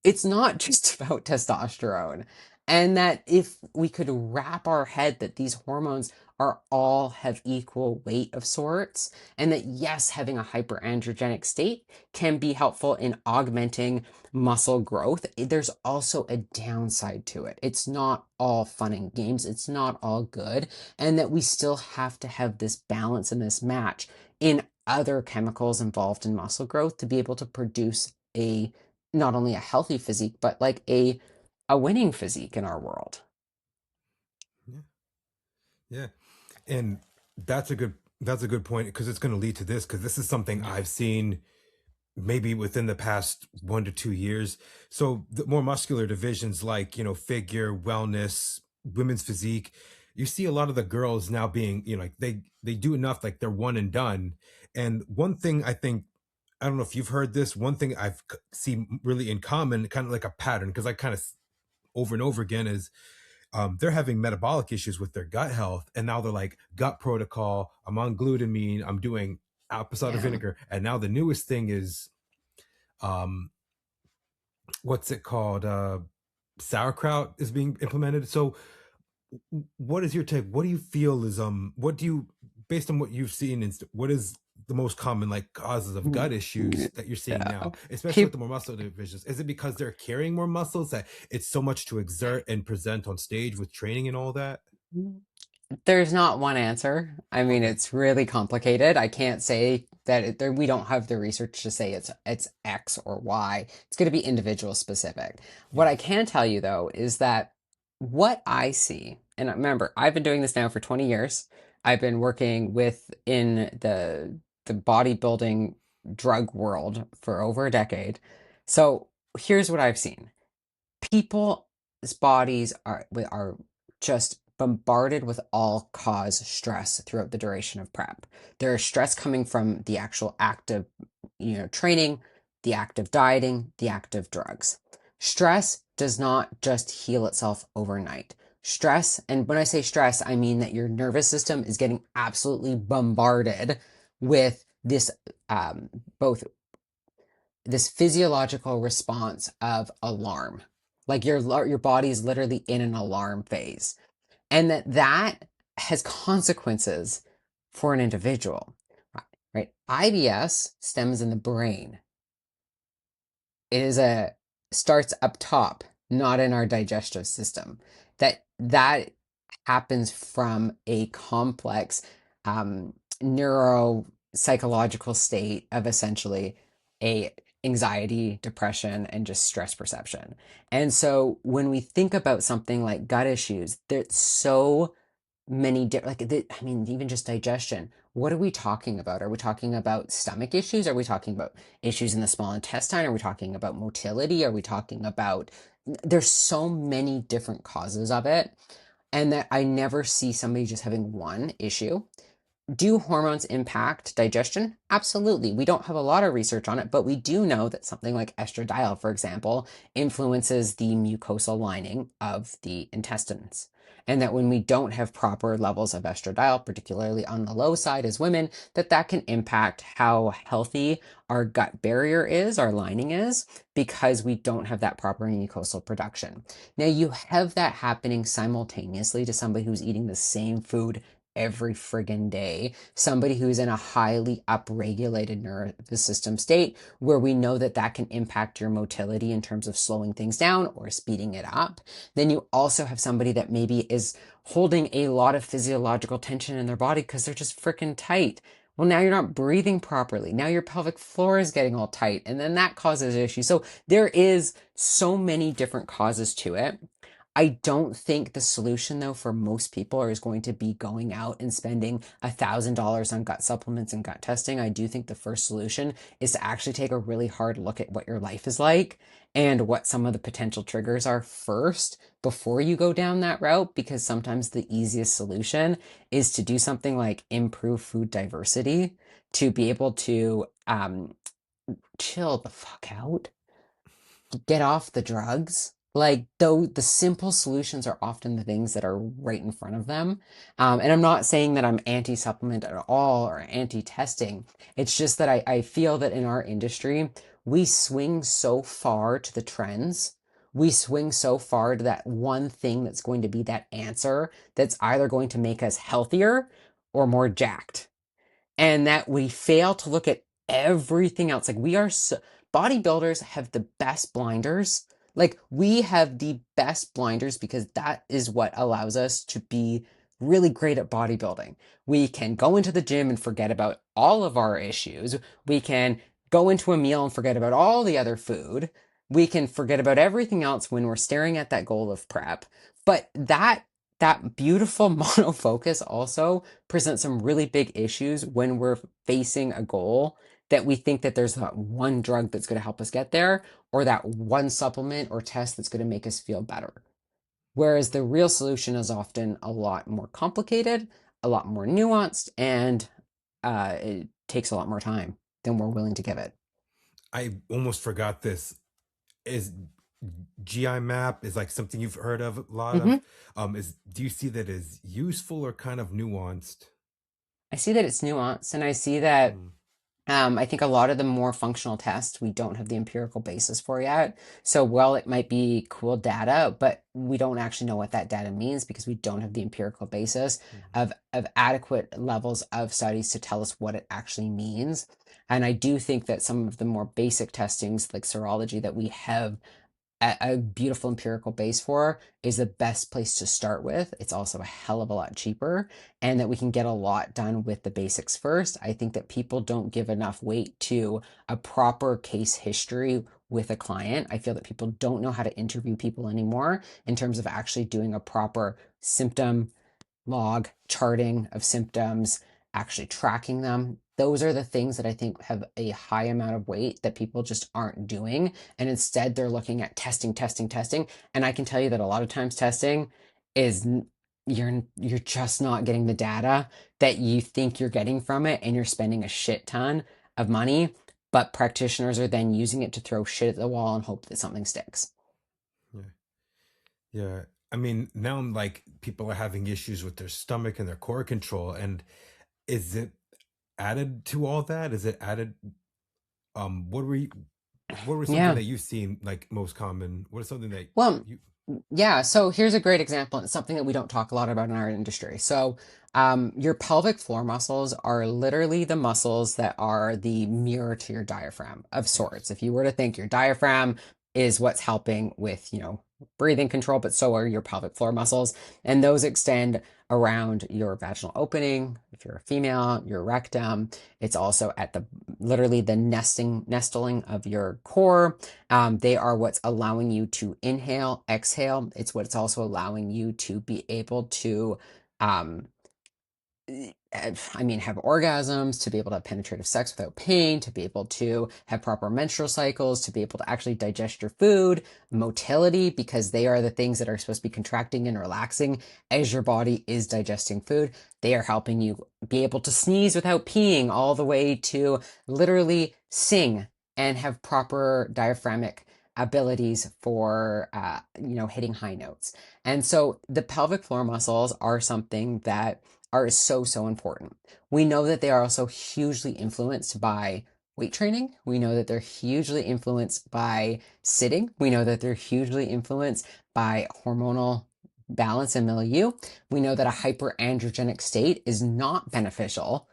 B: It's not just about testosterone. And that if we could wrap our head that these hormones are all have equal weight of sorts, and that yes, having a hyperandrogenic state can be helpful in augmenting muscle growth, there's also a downside to it. It's not all fun and games, it's not all good, and that we still have to have this balance and this match in other chemicals involved in muscle growth to be able to produce a not only a healthy physique, but like a winning physique in our world.
A: Yeah. Yeah. And that's a good point because it's going to lead to this because this is something I've seen maybe within the past 1 to 2 years. So the more muscular divisions like, figure, wellness, women's physique, you see a lot of the girls now being, like they do enough, like they're one and done. And one thing I think I don't know if you've heard this. One thing I've seen really in common, kind of like a pattern, because I kind of over and over again is they're having metabolic issues with their gut health, and now they're like gut protocol. I'm on glutamine. I'm doing apple cider
B: Yeah.
A: vinegar, and now the newest thing is um, what's it called? Sauerkraut is being implemented. So what is your take? What do you feel is what do you, based on what you've seen, what is the most common like causes of gut issues that you're seeing
B: Yeah.
A: now, especially with
B: People,
A: the more muscle divisions? Is it because they're carrying more muscles that it's so much to exert and present on stage with training and all that?
B: there's not one answer. I mean,
A: Okay.
B: it's really complicated. I can't say that there, we don't have the research to say it's X or Y. It's going to be individual specific. What I
A: Yes.
B: can tell you though is that what I see, and remember, I've been doing this now for 20 years. I've been working with in the bodybuilding drug world for over a decade. So here's what I've seen. People's bodies are just bombarded with all cause stress throughout the duration of prep. There is stress coming from the actual active, training, the active dieting, the active drugs. Stress does not just heal itself overnight. Stress, and when I say stress, I mean that your nervous system is getting absolutely bombarded with this both this physiological response of alarm. Like your body is literally in an alarm phase. And that has consequences for an individual. Right? IBS stems in the brain. It is a starts up top, not in our digestive system. That happens from a complex neuropsychological state of essentially a anxiety, depression, and just stress perception. And so when we think about something like gut issues, there's so many different, I mean, even just digestion. What are we talking about? Are we talking about stomach issues? Are we talking about issues in the small intestine? Are we talking about motility? Are we talking about, there's so many different causes of it. And that I never see somebody just having one issue. Do hormones impact digestion? Absolutely. We don't have a lot of research on it, but we do know that something like estradiol, for example, influences the mucosal lining of the intestines. And that when we don't have proper levels of estradiol, particularly on the low side as women, that can impact how healthy our gut barrier is, our lining is, because we don't have that proper mucosal production. Now, you have that happening simultaneously to somebody who's eating the same food every friggin' day. Somebody who's in a highly upregulated nervous system state where we know that can impact your motility in terms of slowing things down or speeding it up. Then you also have somebody that maybe is holding a lot of physiological tension in their body because they're just freaking tight. Well, now you're not breathing properly. Now your pelvic floor is getting all tight, and then that causes issues. So there is so many different causes to it. I don't think the solution, though, for most people is going to be going out and spending $1,000 on gut supplements and gut testing. I do think the first solution is to actually take a really hard look at what your life is like and what some of the potential triggers are first before you go down that route, because sometimes the easiest solution is to do something like improve food diversity to be able to chill the fuck out, get off the drugs. Like, though, the simple solutions are often the things that are right in front of them. And I'm not saying that I'm anti-supplement at all or anti-testing. It's just that I feel that in our industry, we swing so far to the trends. We swing so far to that one thing that's going to be that answer that's either going to make us healthier or more jacked, and that we fail to look at everything else. Like, bodybuilders have the best blinders. Like, we have the best blinders because that is what allows us to be really great at bodybuilding. We can go into the gym and forget about all of our issues. We can go into a meal and forget about all the other food. We can forget about everything else when we're staring at that goal of prep. But that beautiful monofocus also present some really big issues when we're facing a goal that we think that there's that one drug that's going to help us get there, or that one supplement or test that's going to make us feel better. Whereas the real solution is often a lot more complicated, a lot more nuanced, and it takes a lot more time than we're willing to give it.
A: I almost forgot this. Is GI map is like something you've heard of a lot of?
B: Hmm.
A: Is do you see that as useful or kind of nuanced?
B: I see that it's nuanced, and I see that
A: Mm,
B: I think a lot of the more functional tests we don't have the empirical basis for yet. So while it might be cool data, but we don't actually know what that data means because we don't have the empirical basis
A: mhm.
B: of adequate levels of studies to tell us what it actually means. And I do think that some of the more basic testings like serology that we have a beautiful empirical base for is the best place to start with. It's also a hell of a lot cheaper, and that we can get a lot done with the basics first. I think that people don't give enough weight to a proper case history with a client. I feel that people don't know how to interview people anymore in terms of actually doing a proper symptom log, charting of symptoms, actually tracking them. Those are the things that I think have a high amount of weight that people just aren't doing. And instead, they're looking at testing, testing, testing. And I can tell you that a lot of times testing is you're just not getting the data that you think you're getting from it, and you're spending a shit ton of money. But practitioners are then using it to throw shit at the wall and hope that something sticks.
A: Yeah, yeah. I mean, now I'm like people are having issues with their stomach and their core control, and is it added to all that? Is it added? What were you? What was something
B: Yeah.
A: that you've seen like most common? What is something that
B: Well,
A: you?
B: yeah. So here's a great example. It's something that we don't talk a lot about in our industry. So, your pelvic floor muscles are literally the muscles that are the mirror to your diaphragm of
A: Yes.
B: sorts. If you were to think your diaphragm is what's helping with, breathing control, but so are your pelvic floor muscles. And those extend around your vaginal opening. If you're a female, your rectum. It's also at the literally the nestling of your core. They are what's allowing you to inhale, exhale. It's what's also allowing you to be able to, um, have orgasms, to be able to have penetrative sex without pain, to be able to have proper menstrual cycles, to be able to actually digest your food, motility, because they are the things that are supposed to be contracting and relaxing as your body is digesting food. They are helping you be able to sneeze without peeing, all the way to literally sing and have proper diaphragmic abilities for hitting high notes. And so the pelvic floor muscles are something that are so important. We know that they are also hugely influenced by weight training. We know that they're hugely influenced by sitting. We know that they're hugely influenced by hormonal balance and milieu. We know that a hyperandrogenic state is not beneficial,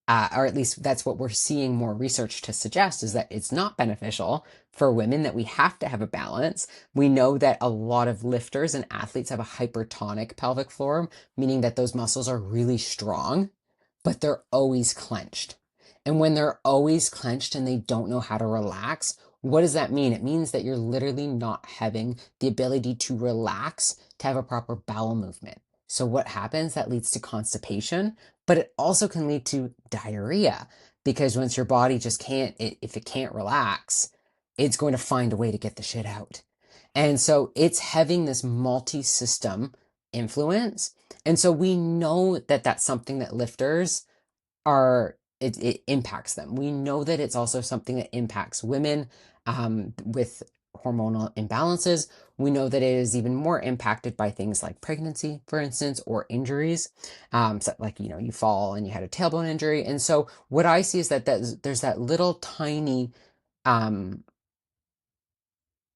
B: or at least that's what we're seeing more research to suggest, is that it's not beneficial for women, that we have to have a balance. We know that a lot of lifters and athletes have a hypertonic pelvic floor, meaning that those muscles are really strong, but they're always clenched. And when they're always clenched and they don't know how to relax, what does that mean? It means that you're literally not having the ability to relax, to have a proper bowel movement. So what happens? That leads to constipation, but it also can lead to diarrhea, because once your body just if it can't relax, it's going to find a way to get the shit out. And so it's having this multi-system influence. And so we know that that's something that lifters it impacts them. We know that it's also something that impacts women with hormonal imbalances. We know that it is even more impacted by things like pregnancy, for instance, or injuries. So like, you fall and you had a tailbone injury. And so what I see is that there's that little tiny um,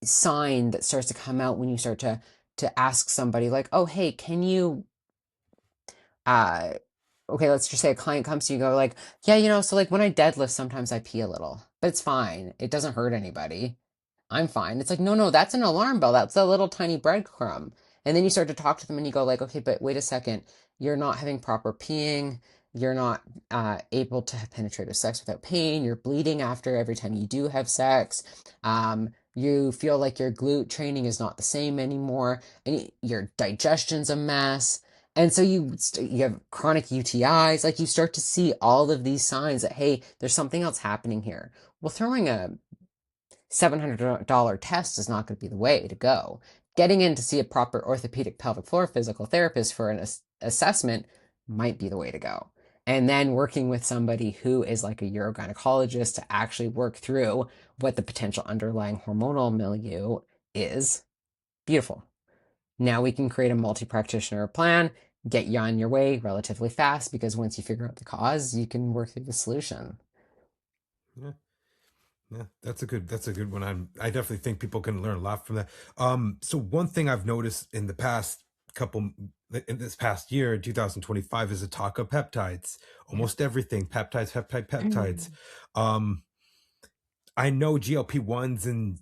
B: sign that starts to come out when you start to ask somebody like, oh, hey, can you uh, okay, let's just say a client comes to you, go like, yeah, so like when I deadlift, sometimes I pee a little, but it's fine. It doesn't hurt anybody. I'm fine. It's like, no, no, that's an alarm bell. That's a little tiny breadcrumb. And then you start to talk to them and you go like, okay, but wait a second. You're not having proper peeing. You're not able to have penetrative sex without pain. You're bleeding after every time you do have sex. You feel like your glute training is not the same anymore. And your digestion's a mess. And so you have chronic UTIs. Like, you start to see all of these signs that, hey, there's something else happening here. Well, throwing a $700 test is not going to be the way to go. Getting in to see a proper orthopedic pelvic floor physical therapist for an assessment might be the way to go. and then working with somebody who is like a urogynecologist to actually work through what the potential underlying hormonal milieu is. Beautiful. Now we can create a multi-practitioner plan, get you on your way relatively fast, because once you figure out the cause, you can work through the solution.
A: Yeah. Yeah, that's a good one. I definitely think people can learn a lot from that. So one thing I've noticed in the past couple in this past year, 2025, is a talk of peptides.
B: Yeah.
A: Almost everything, peptides. Um, I know GLP-1s and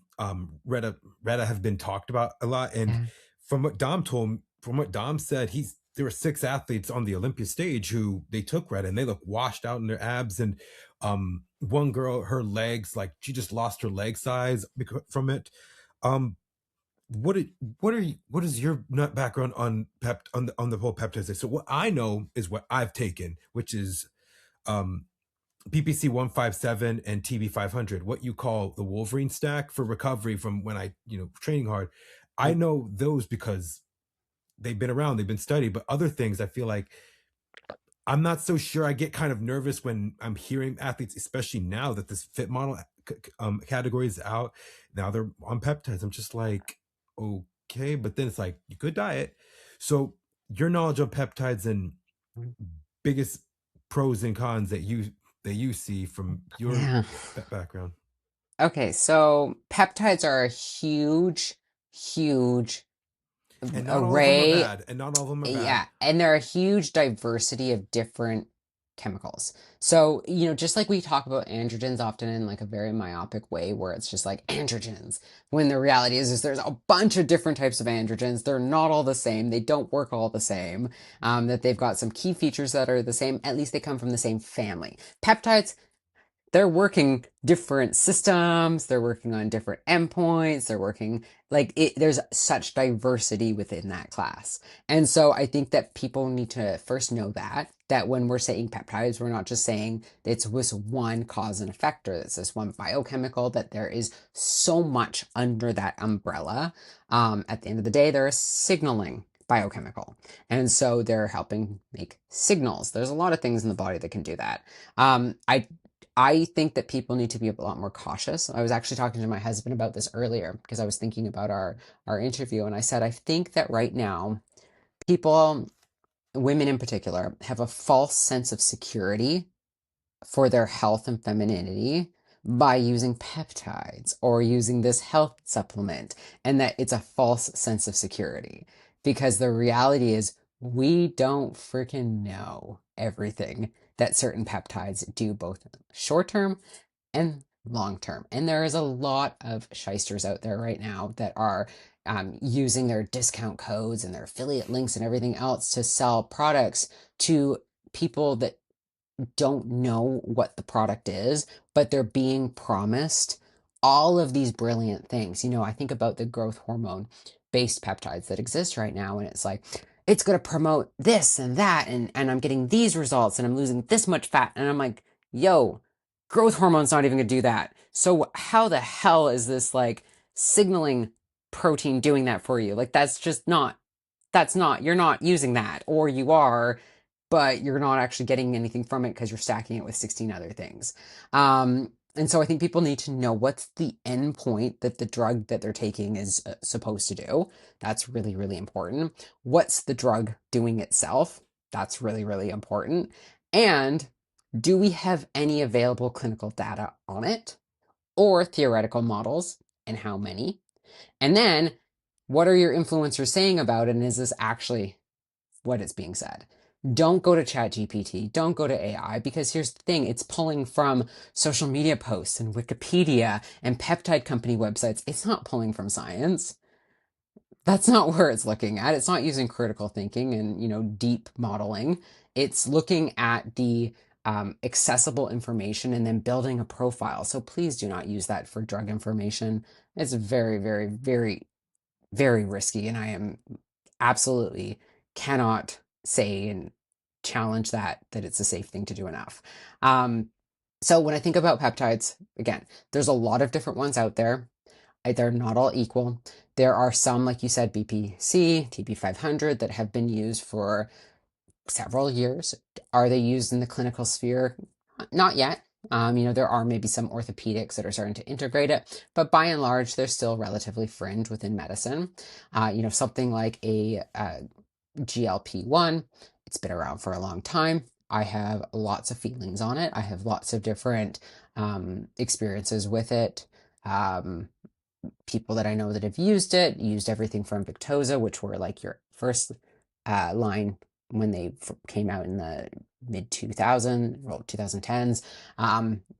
A: Reta have been talked about a lot. And
B: Yeah.
A: from what Dom said, there were 6 athletes on the Olympia stage who they took Reta and they look washed out in their abs. And one girl, her legs, like she just lost her leg size from it. Um, what are, what is your nut background on on the whole peptides thing? So what I know is what I've taken, which is um PPC 157 and TB 500, what you call the Wolverine stack for recovery from when training hard. I know those because they've been around, they've been studied, but other things I feel like I'm not so sure. I get kind of nervous when I'm hearing athletes, especially now that this fit model category is out. Now they're on peptides. I'm just like, okay, but then it's like, good diet. So your knowledge of peptides and biggest pros and cons that you see from your
B: Yeah.
A: background.
B: Okay, so peptides are a huge, huge
A: And not all of them are
B: array.
A: bad. And not all of them are bad.
B: Yeah, and there are a huge diversity of different chemicals. So, just like we talk about androgens often in like a very myopic way where it's just like androgens, when the reality is there's a bunch of different types of androgens. They're not all the same. They don't work all the same. That they've got some key features that are the same. At least they come from the same family. Peptides, they're working different systems, they're working on different endpoints, they're working like it, there's such diversity within that class. And so I think that people need to first know that when we're saying peptides, we're not just saying it's this one cause and effect, or it's this one biochemical, that there is so much under that umbrella. At the end of the day, they're a signaling biochemical, and so they're helping make signals. There's a lot of things in the body that can do that. I think that people need to be a lot more cautious. I was actually talking to my husband about this earlier because I was thinking about our interview, and I said I think that right now people, women in particular, have a false sense of security for their health and femininity by using peptides or using this health supplement, and that it's a false sense of security, because the reality is we don't freaking know everything that certain peptides do, both short term and long term. And there is a lot of shysters out there right now that are using their discount codes and their affiliate links and everything else to sell products to people that don't know what the product is, but they're being promised all of these brilliant things. I think about the growth hormone based peptides that exist right now, and it's like, it's going to promote this and that, and I'm getting these results, and I'm losing this much fat. And I'm like, yo, growth hormone's not even going to do that. So how the hell is this like signaling protein doing that for you? Like, you're not using that, or you are, but you're not actually getting anything from it because you're stacking it with 16 other things. And so I think people need to know what's the end point that the drug that they're taking is supposed to do. That's really, really important. What's the drug doing itself? That's really, really important. And do we have any available clinical data on it, or theoretical models, and how many? And then what are your influencers saying about it? And is this actually what is being said? Don't go to ChatGPT. Don't go to AI, because here's the thing. It's pulling from social media posts and Wikipedia and peptide company websites. It's not pulling from science. That's not where it's looking at. It's not using critical thinking and, deep modeling. It's looking at the accessible information and then building a profile. So please do not use that for drug information. It's very, very, very, very risky. And I am absolutely cannot say and challenge that it's a safe thing to do enough. So when I think about peptides, again, there's a lot of different ones out there. They're not all equal. There are some, like you said, BPC, TB500, that have been used for several years. Are they used in the clinical sphere? Not yet. There are maybe some orthopedics that are starting to integrate it, but by and large, they're still relatively fringe within medicine. Something like a GLP-1, it's been around for a long time. I have lots of feelings on it. I have lots of different experiences with it. Um, People that I know that have used it, used everything from Victoza, which were like your first line when they came out in the mid 2000s, well, 2010s,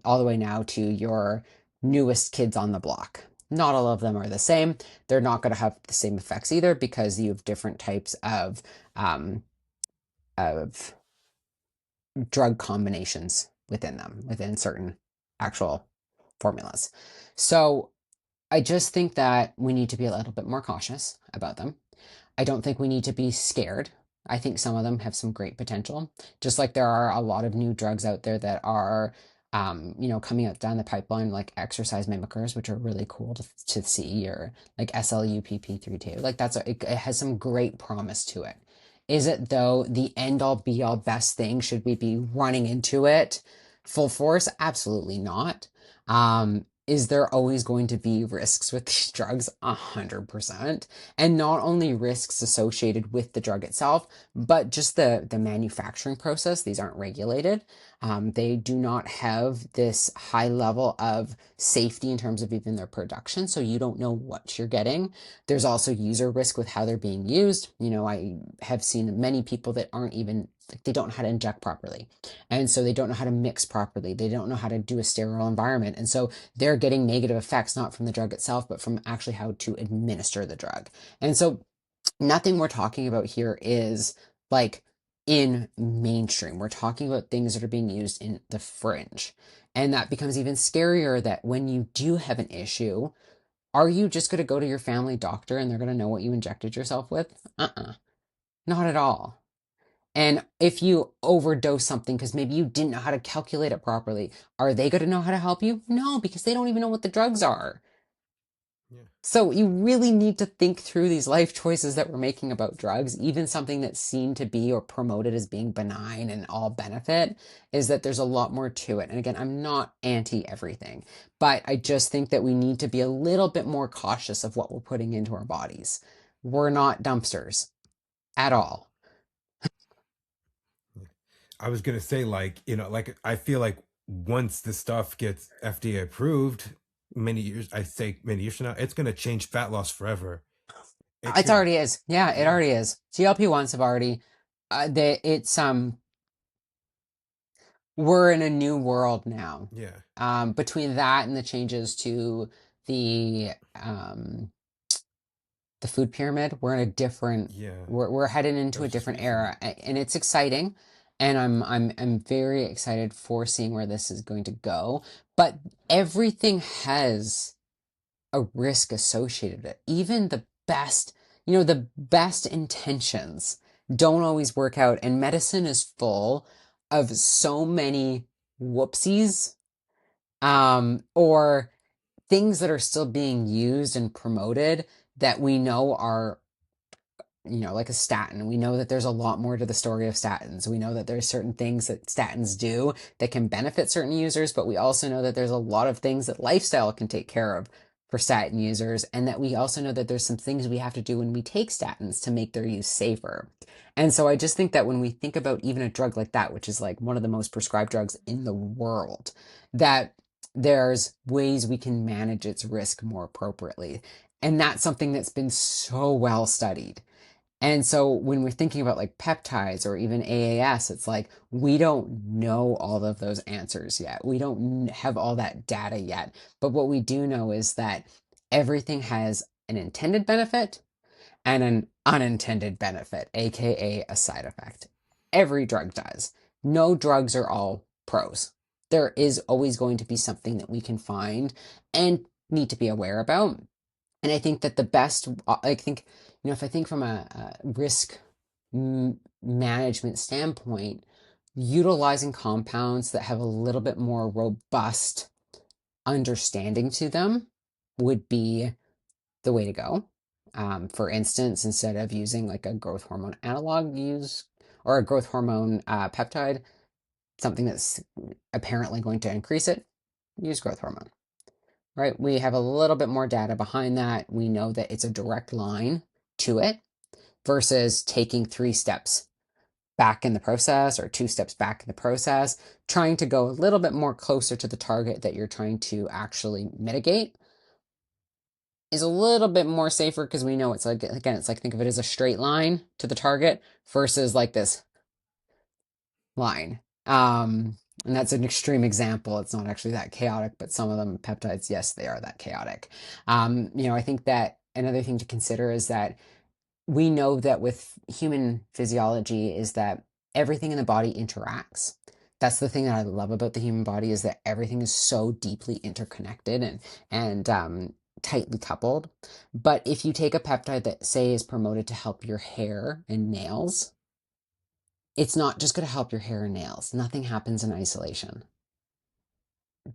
B: all the way now to your newest kids on the block. Not all of them are the same. They're not going to have the same effects either because you have different types um, of drug combinations within them, within certain actual formulas. So I just think that we need to be a little bit more cautious about them. I don't think we need to be scared. I think some of them have some great potential, just like there are a lot of new drugs out there that are, coming out down the pipeline, like exercise mimickers, which are really cool to see, or like SLUPP32. Like it has some great promise to it. Is it though the end all be all best thing? Should we be running into it full force? Absolutely not. Is there always going to be risks with these drugs? 100%. And not only risks associated with the drug itself, but just the manufacturing process. These aren't regulated. They do not have this high level of safety in terms of even their production, so you don't know what you're getting. There's also user risk with how they're being used. I have seen many people that aren't even, like, they don't know how to inject properly. And so they don't know how to mix properly. They don't know how to do a sterile environment. And so they're getting negative effects, not from the drug itself, but from actually how to administer the drug. And so nothing we're talking about here is like in mainstream. We're talking about things that are being used in the fringe. And that becomes even scarier that when you do have an issue, are you just going to go to your family doctor and they're going to know what you injected yourself with? Not at all. And if you overdose something because maybe you didn't know how to calculate it properly, are they going to know how to help you? No, because they don't even know what the drugs are.
A: Yeah.
B: So you really need to think through these life choices that we're making about drugs, even something that's seen to be or promoted as being benign and all benefit, is that there's a lot more to it. And again, I'm not anti everything, but I just think that we need to be a little bit more cautious of what we're putting into our bodies. We're not dumpsters at all.
A: I was gonna say, like, like, I feel like once the stuff gets FDA approved, many years from now, it's gonna change fat loss forever. It
B: It
A: could,
B: already is. Yeah, it
A: yeah,
B: already is. GLP-1s have already, we're in a new world now.
A: yeah,
B: Between that and the changes to the um, the food pyramid, we're in a different.
A: yeah.
B: We're heading
A: That
B: into a
A: was just
B: different
A: recent.
B: era, and it's exciting. And I'm very excited for seeing where this is going to go. But everything has a risk associated with it. Even the best intentions don't always work out. And medicine is full of so many whoopsies, or things that are still being used and promoted that we know are, like a statin. We know that there's a lot more to the story of statins. We know that there's certain things that statins do that can benefit certain users, but we also know that there's a lot of things that lifestyle can take care of for statin users, and that we also know that there's some things we have to do when we take statins to make their use safer. And so I just think that when we think about even a drug like that, which is like one of the most prescribed drugs in the world, that there's ways we can manage its risk more appropriately. And that's something that's been so well studied. And so when we're thinking about like peptides or even AAS, it's like we don't know all of those answers yet. We don't have all that data yet. But what we do know is that everything has an intended benefit and an unintended benefit, aka a side effect. Every drug does. No drugs are all pros. There is always going to be something that we can find and need to be aware about. And I think that I think, if I think from a risk management standpoint, utilizing compounds that have a little bit more robust understanding to them would be the way to go. For instance, instead of using like a growth hormone analog, use or a growth hormone peptide, something that's apparently going to increase it, use growth hormone, right? We have a little bit more data behind that. We know that it's a direct line to it versus taking 3 steps back in the process or 2 steps back in the process, trying to go a little bit more closer to the target that you're trying to actually mitigate is a little bit more safer because we know it's like, again, it's like think of it as a straight line to the target versus like this line. And that's an extreme example. It's not actually that chaotic, but some of them peptides, yes, they are that chaotic. I think that another thing to consider is that we know that with human physiology is that everything in the body interacts. That's the thing that I love about the human body is that everything is so deeply interconnected and tightly coupled. But if you take a peptide that say is promoted to help your hair and nails, it's not just going to help your hair and nails. Nothing happens in isolation.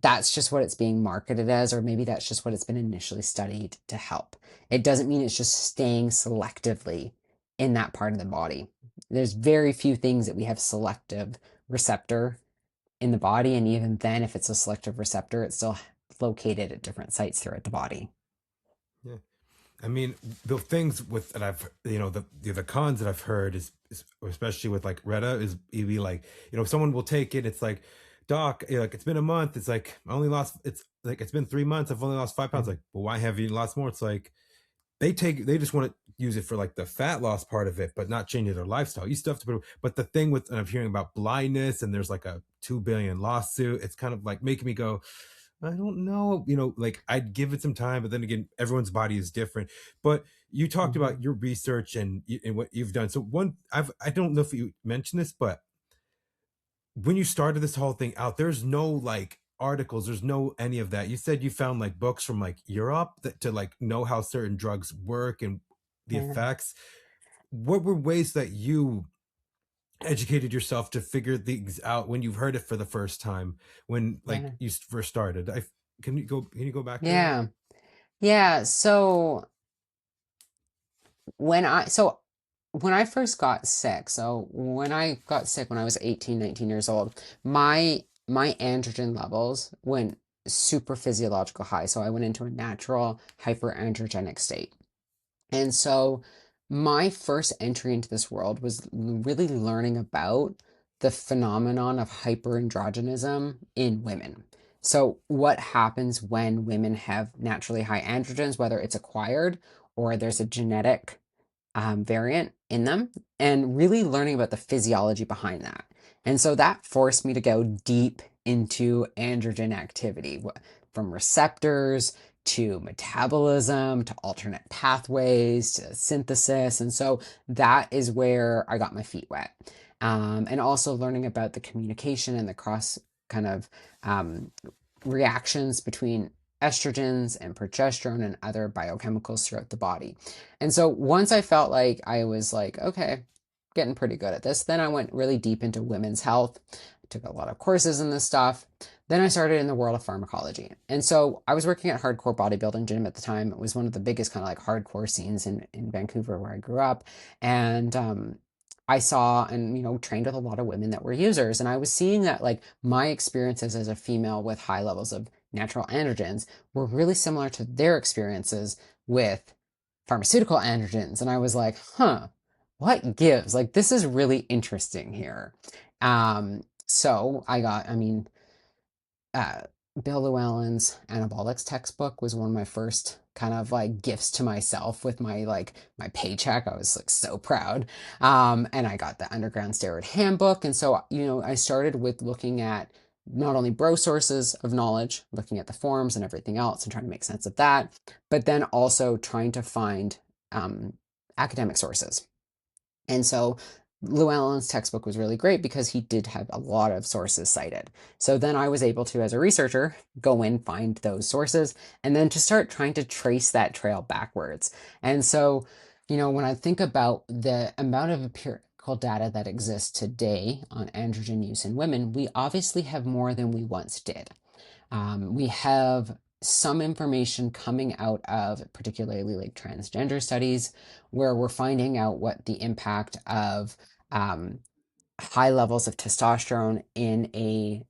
B: That's just what it's being marketed as, or maybe that's just what it's been initially studied to help. It doesn't mean it's just staying selectively in that part of the body. There's very few things that we have selective receptor in the body, and even then, if it's a selective receptor, it's still located at different sites throughout the body.
A: Yeah. I mean, the things with that I've, the cons that I've heard is especially with like Reta is you be like, someone will take it. It's like, doc, like it's been a month. It's like I only lost. It's like it's been 3 months. I've only lost 5 pounds. Like, well, why have you lost more? It's like they just want to use it for like the fat loss part of it, but not changing their lifestyle. You still have to put. But the thing with, and I'm hearing about blindness, and there's like a 2 billion lawsuit. It's kind of like making me go, I don't know, like I'd give it some time, but then again, everyone's body is different. But you talked
B: Mm-hmm.
A: about your research and what you've done. So I don't know if you mentioned this, but when you started this whole thing out, there's no like articles, there's no any of that. You said you found like books from like Europe to like know how certain drugs work and the
B: Yeah,
A: effects. What were ways that you educated yourself to figure things out when you've heard it for the first time, when like
B: yeah,
A: you first started? I can you go back to that?
B: yeah, yeah. So when I first got sick, so when I got sick when I was 18, 19 years old, my androgen levels went super physiological high. So I went into a natural hyperandrogenic state. And so my first entry into this world was really learning about the phenomenon of hyperandrogenism in women. So what happens when women have naturally high androgens, whether it's acquired or there's a genetic variant in them, and really learning about the physiology behind that. And so that forced me to go deep into androgen activity, from receptors to metabolism to alternate pathways to synthesis. And so that is where I got my feet wet. And also learning about the communication and the cross kind of um, reactions between estrogens and progesterone and other biochemicals throughout the body. And so once I felt like I was like, okay, getting pretty good at this, then I went really deep into women's health. I took a lot of courses in this stuff. Then I started in the world of pharmacology. And so I was working at hardcore bodybuilding gym at the time. It was one of the biggest kind of like hardcore scenes in Vancouver where I grew up. And I saw and trained with a lot of women that were users, and I was seeing that like my experiences as a female with high levels of natural androgens were really similar to their experiences with pharmaceutical androgens. And I was like, huh, what gives? Like, this is really interesting here. So uh, Bill Llewellyn's Anabolics textbook was one of my first kind of like gifts to myself with my paycheck. I was like so proud. And I got the Underground Steroid Handbook. And so, I started with looking at not only bro sources of knowledge, looking at the forums and everything else and trying to make sense of that, but then also trying to find academic sources. And so Llewellyn's textbook was really great because he did have a lot of sources cited. So then I was able to, as a researcher, go in, find those sources, and then to start trying to trace that trail backwards. And so, when I think about the amount of empirical data that exists today on androgen use in women, we obviously have more than we once did. We have some information coming out of particularly like transgender studies where we're finding out what the impact of high levels of testosterone in a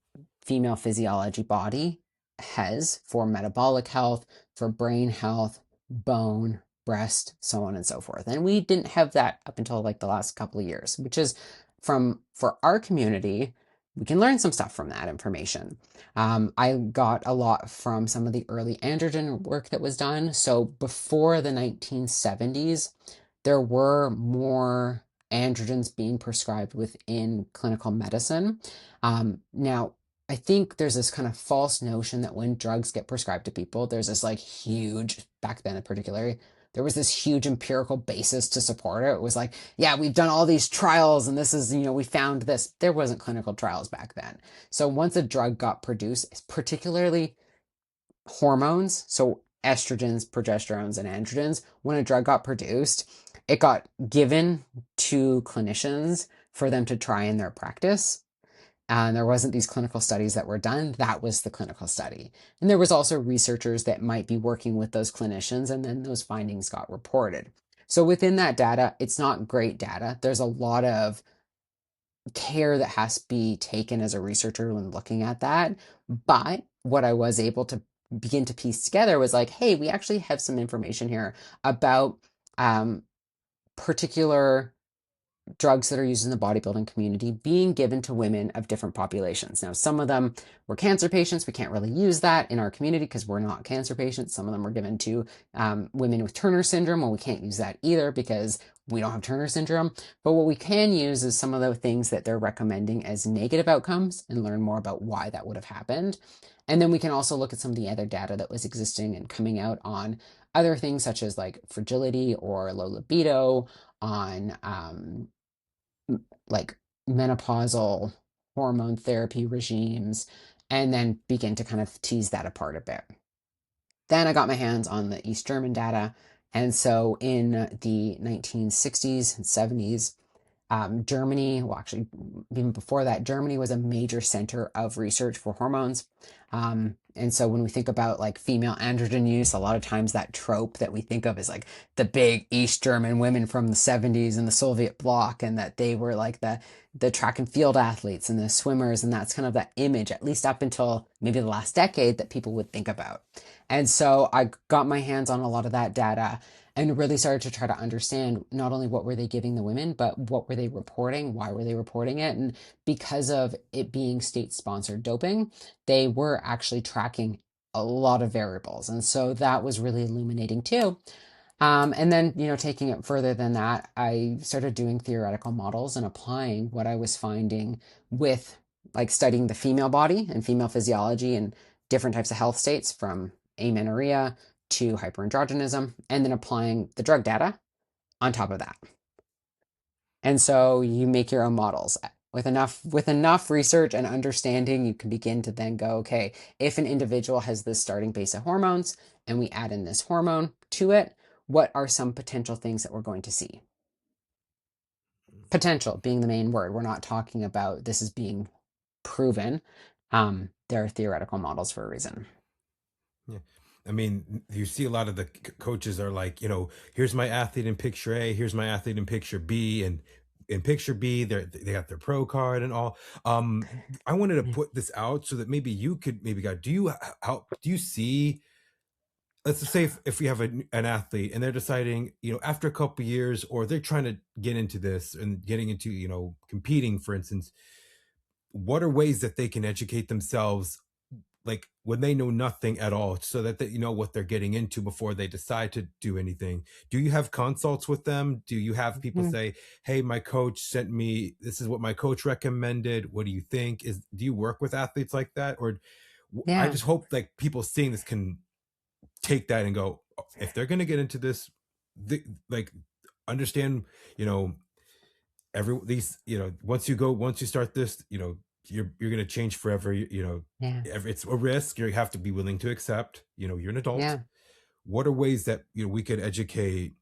B: female physiology body has for metabolic health, for brain health, bone, breast, so on and so forth. And we didn't have that up until like the last couple of years, which is for our community, we can learn some stuff from that information. I got a lot from some of the early androgen work that was done. So before the 1970s, there were more androgens being prescribed within clinical medicine. Now, I think there's this kind of false notion that when drugs get prescribed to people, there's this like huge, back then in particular, there was this huge empirical basis to support it. It was like, yeah, we've done all these trials and this is, we found this. There wasn't clinical trials back then. So once a drug got produced, particularly hormones, so estrogens, progesterones, and androgens, when a drug got produced, it got given to clinicians for them to try in their practice. And there wasn't these clinical studies that were done. That was the clinical study. And there was also researchers that might be working with those clinicians, and then those findings got reported. So within that data, it's not great data. There's a lot of care that has to be taken as a researcher when looking at that. But what I was able to begin to piece together was like, hey, we actually have some information here about particular drugs that are used in the bodybuilding community being given to women of different populations. Now, some of them were cancer patients. We can't really use that in our community because we're not cancer patients. Some of them were given to women with Turner syndrome. Well, we can't use that either because we don't have Turner syndrome. But what we can use is some of the things that they're recommending as negative outcomes and learn more about why that would have happened. And then we can also look at some of the other data that was existing and coming out on other things such as like fragility or low libido, on like menopausal hormone therapy regimes, and then begin to kind of tease that apart a bit. Then I got my hands on the East German data. And so in the 1960s and 70s, Germany, well, actually, even before that, Germany was a major center of research for hormones. And so when we think about like female androgen use, a lot of times that trope that we think of is like the big East German women from the 70s and the Soviet bloc, and that they were like the track and field athletes and the swimmers. And that's kind of that image, at least up until maybe the last decade, that people would think about. And so I got my hands on a lot of that data and really started to try to understand not only what were they giving the women, but what were they reporting, why were they reporting it. And because of it being state-sponsored doping, they were actually tracking a lot of variables. And so that was really illuminating too. And then, taking it further than that, I started doing theoretical models and applying what I was finding with like studying the female body and female physiology and different types of health states from amenorrhea to hyperandrogenism, and then applying the drug data on top of that. And so you make your own models. With enough research and understanding, you can begin to then go, okay, if an individual has this starting base of hormones and we add in this hormone to it, what are some potential things that we're going to see? Potential being the main word. We're not talking about this is being proven. There are theoretical models for a reason.
A: Yeah. I mean, you see a lot of the coaches are like, here's my athlete in picture A, here's my athlete in picture B, and in picture B, they got their pro card and all. I wanted to put this out so that maybe you could maybe go, do you see, let's just say if we have an athlete and they're deciding, after a couple years, or they're trying to get into this and getting into, competing, for instance, what are ways that they can educate themselves like when they know nothing at all, so that they know what they're getting into before they decide to do anything? Do you have consults with them? Do you have people
B: Mhm.
A: say, hey, my coach sent me, this is what my coach recommended, what do you think? Do you work with athletes like that? Or I
B: Yeah.
A: just hope like people seeing this can take that and go, "Oh, if they're going to get into this, like understand, you know every these, once you start this, you're going to change forever.
B: Yeah.
A: It's a risk you have to be willing to accept. You're an adult.
B: Yeah.
A: What are ways that we could educate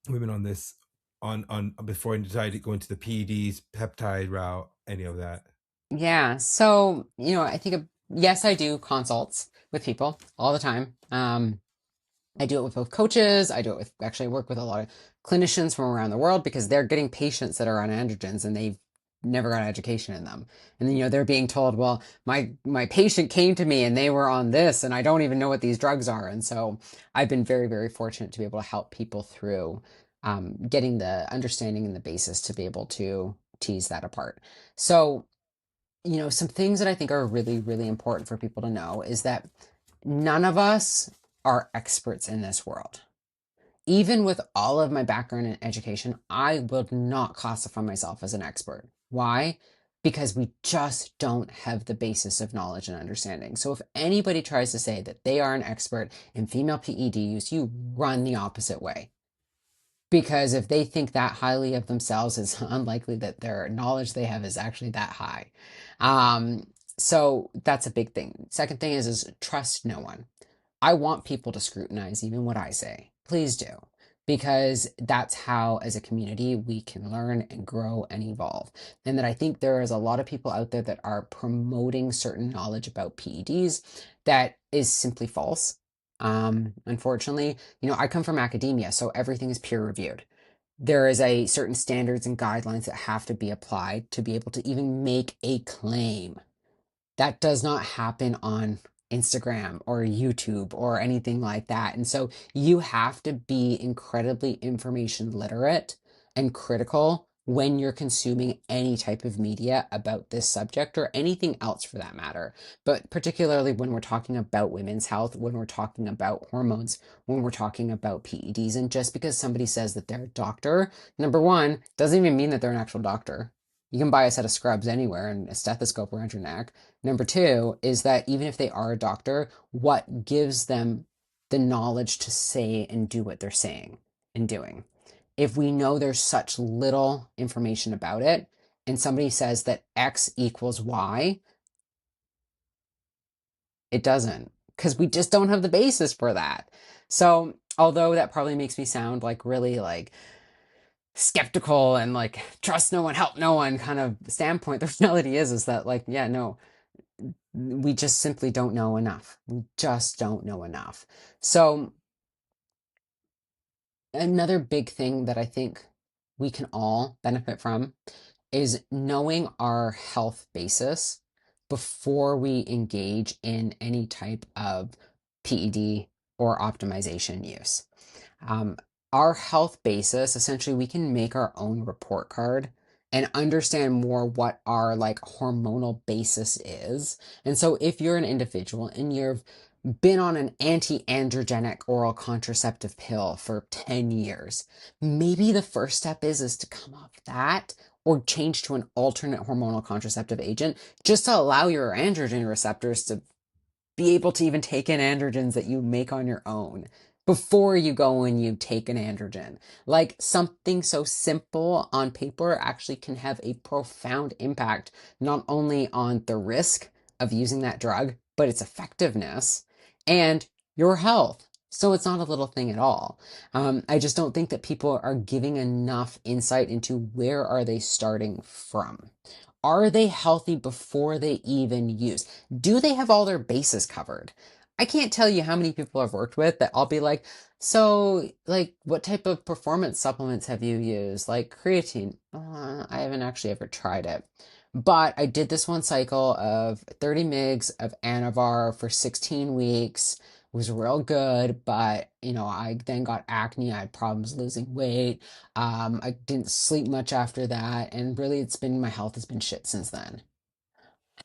A: women on this, on before I decide to go into the PEDs, peptide route, any of that?
B: Yeah. So, I think, yes, I do consults with people all the time. I do it with both coaches. I do it with, actually, I work with a lot of clinicians from around the world because they're getting patients that are on androgens and they've never got education in them. And then, they're being told, well, my patient came to me and they were on this and I don't even know what these drugs are. And so I've been very, very fortunate to be able to help people through getting the understanding and the basis to be able to tease that apart. So, some things that I think are really, really important for people to know is that none of us are experts in this world. Even with all of my background in education, I will not classify myself as an expert. Why? Because we just don't have the basis of knowledge and understanding. So if anybody tries to say that they are an expert in female PED use, you run the opposite way. Because if they think that highly of themselves, it's unlikely that their knowledge they have is actually that high. So that's a big thing. Second thing is trust no one. I want people to scrutinize even what I say. Please do. Because that's how, as a community, we can learn and grow and evolve. And that I think there is a lot of people out there that are promoting certain knowledge about PEDs that is simply false. Unfortunately, I come from academia, so everything is peer reviewed. There is a certain standards and guidelines that have to be applied to be able to even make a claim. That does not happen on Instagram or YouTube or anything like that. And so you have to be incredibly information literate and critical when you're consuming any type of media about this subject or anything else for that matter. But particularly when we're talking about women's health, when we're talking about hormones, when we're talking about PEDs. And just because somebody says that they're a doctor, number one, doesn't even mean that they're an actual doctor. You can buy a set of scrubs anywhere and a stethoscope around your neck. Number two is that even if they are a doctor, what gives them the knowledge to say and do what they're saying and doing? If we know there's such little information about it, and somebody says that X equals Y, it doesn't, because we just don't have the basis for that. So, although that probably makes me sound like really like skeptical and like trust no one, help no one kind of standpoint, the reality is that like, yeah, no, we just simply don't know enough. We just don't know enough. So, another big thing that I think we can all benefit from is knowing our health basis before we engage in any type of PED or optimization use. Um, our health basis, essentially, we can make our own report card and understand more what our like hormonal basis is. And so if you're an individual and you've been on an anti-androgenic oral contraceptive pill for 10 years, maybe the first step is to come off that or change to an alternate hormonal contraceptive agent just to allow your androgen receptors to be able to even take in androgens that you make on your own before you go and you take an androgen. Like something so simple on paper actually can have a profound impact, not only on the risk of using that drug, but its effectiveness and your health. So it's not a little thing at all. I just don't think that people are giving enough insight into where are they starting from. Are they healthy before they even use? Do they have all their bases covered? I can't tell you how many people I've worked with that I'll be like, so, like, what type of performance supplements have you used? Like creatine? I haven't actually ever tried it. But I did this one cycle of 30 mgs of Anavar for 16 weeks. It was real good, but I then got acne. I had problems losing weight. I didn't sleep much after that, and really, my health has been shit since then.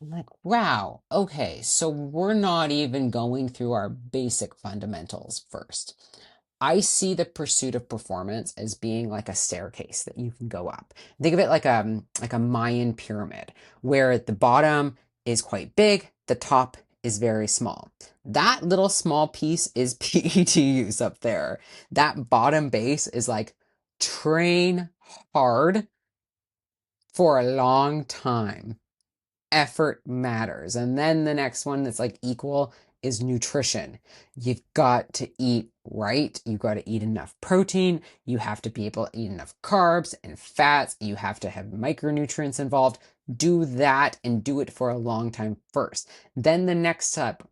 B: I'm like, wow, okay, so we're not even going through our basic fundamentals first. I see the pursuit of performance as being like a staircase that you can go up. Think of it like a Mayan pyramid, where the bottom is quite big, the top is very small. That little small piece is PET use up there. That bottom base is like train hard for a long time. Effort matters. And then the next one that's like equal is nutrition. You've got to eat right. You've got to eat enough protein. You have to be able to eat enough carbs and fats. You have to have micronutrients involved. Do that and do it for a long time first. Then the next step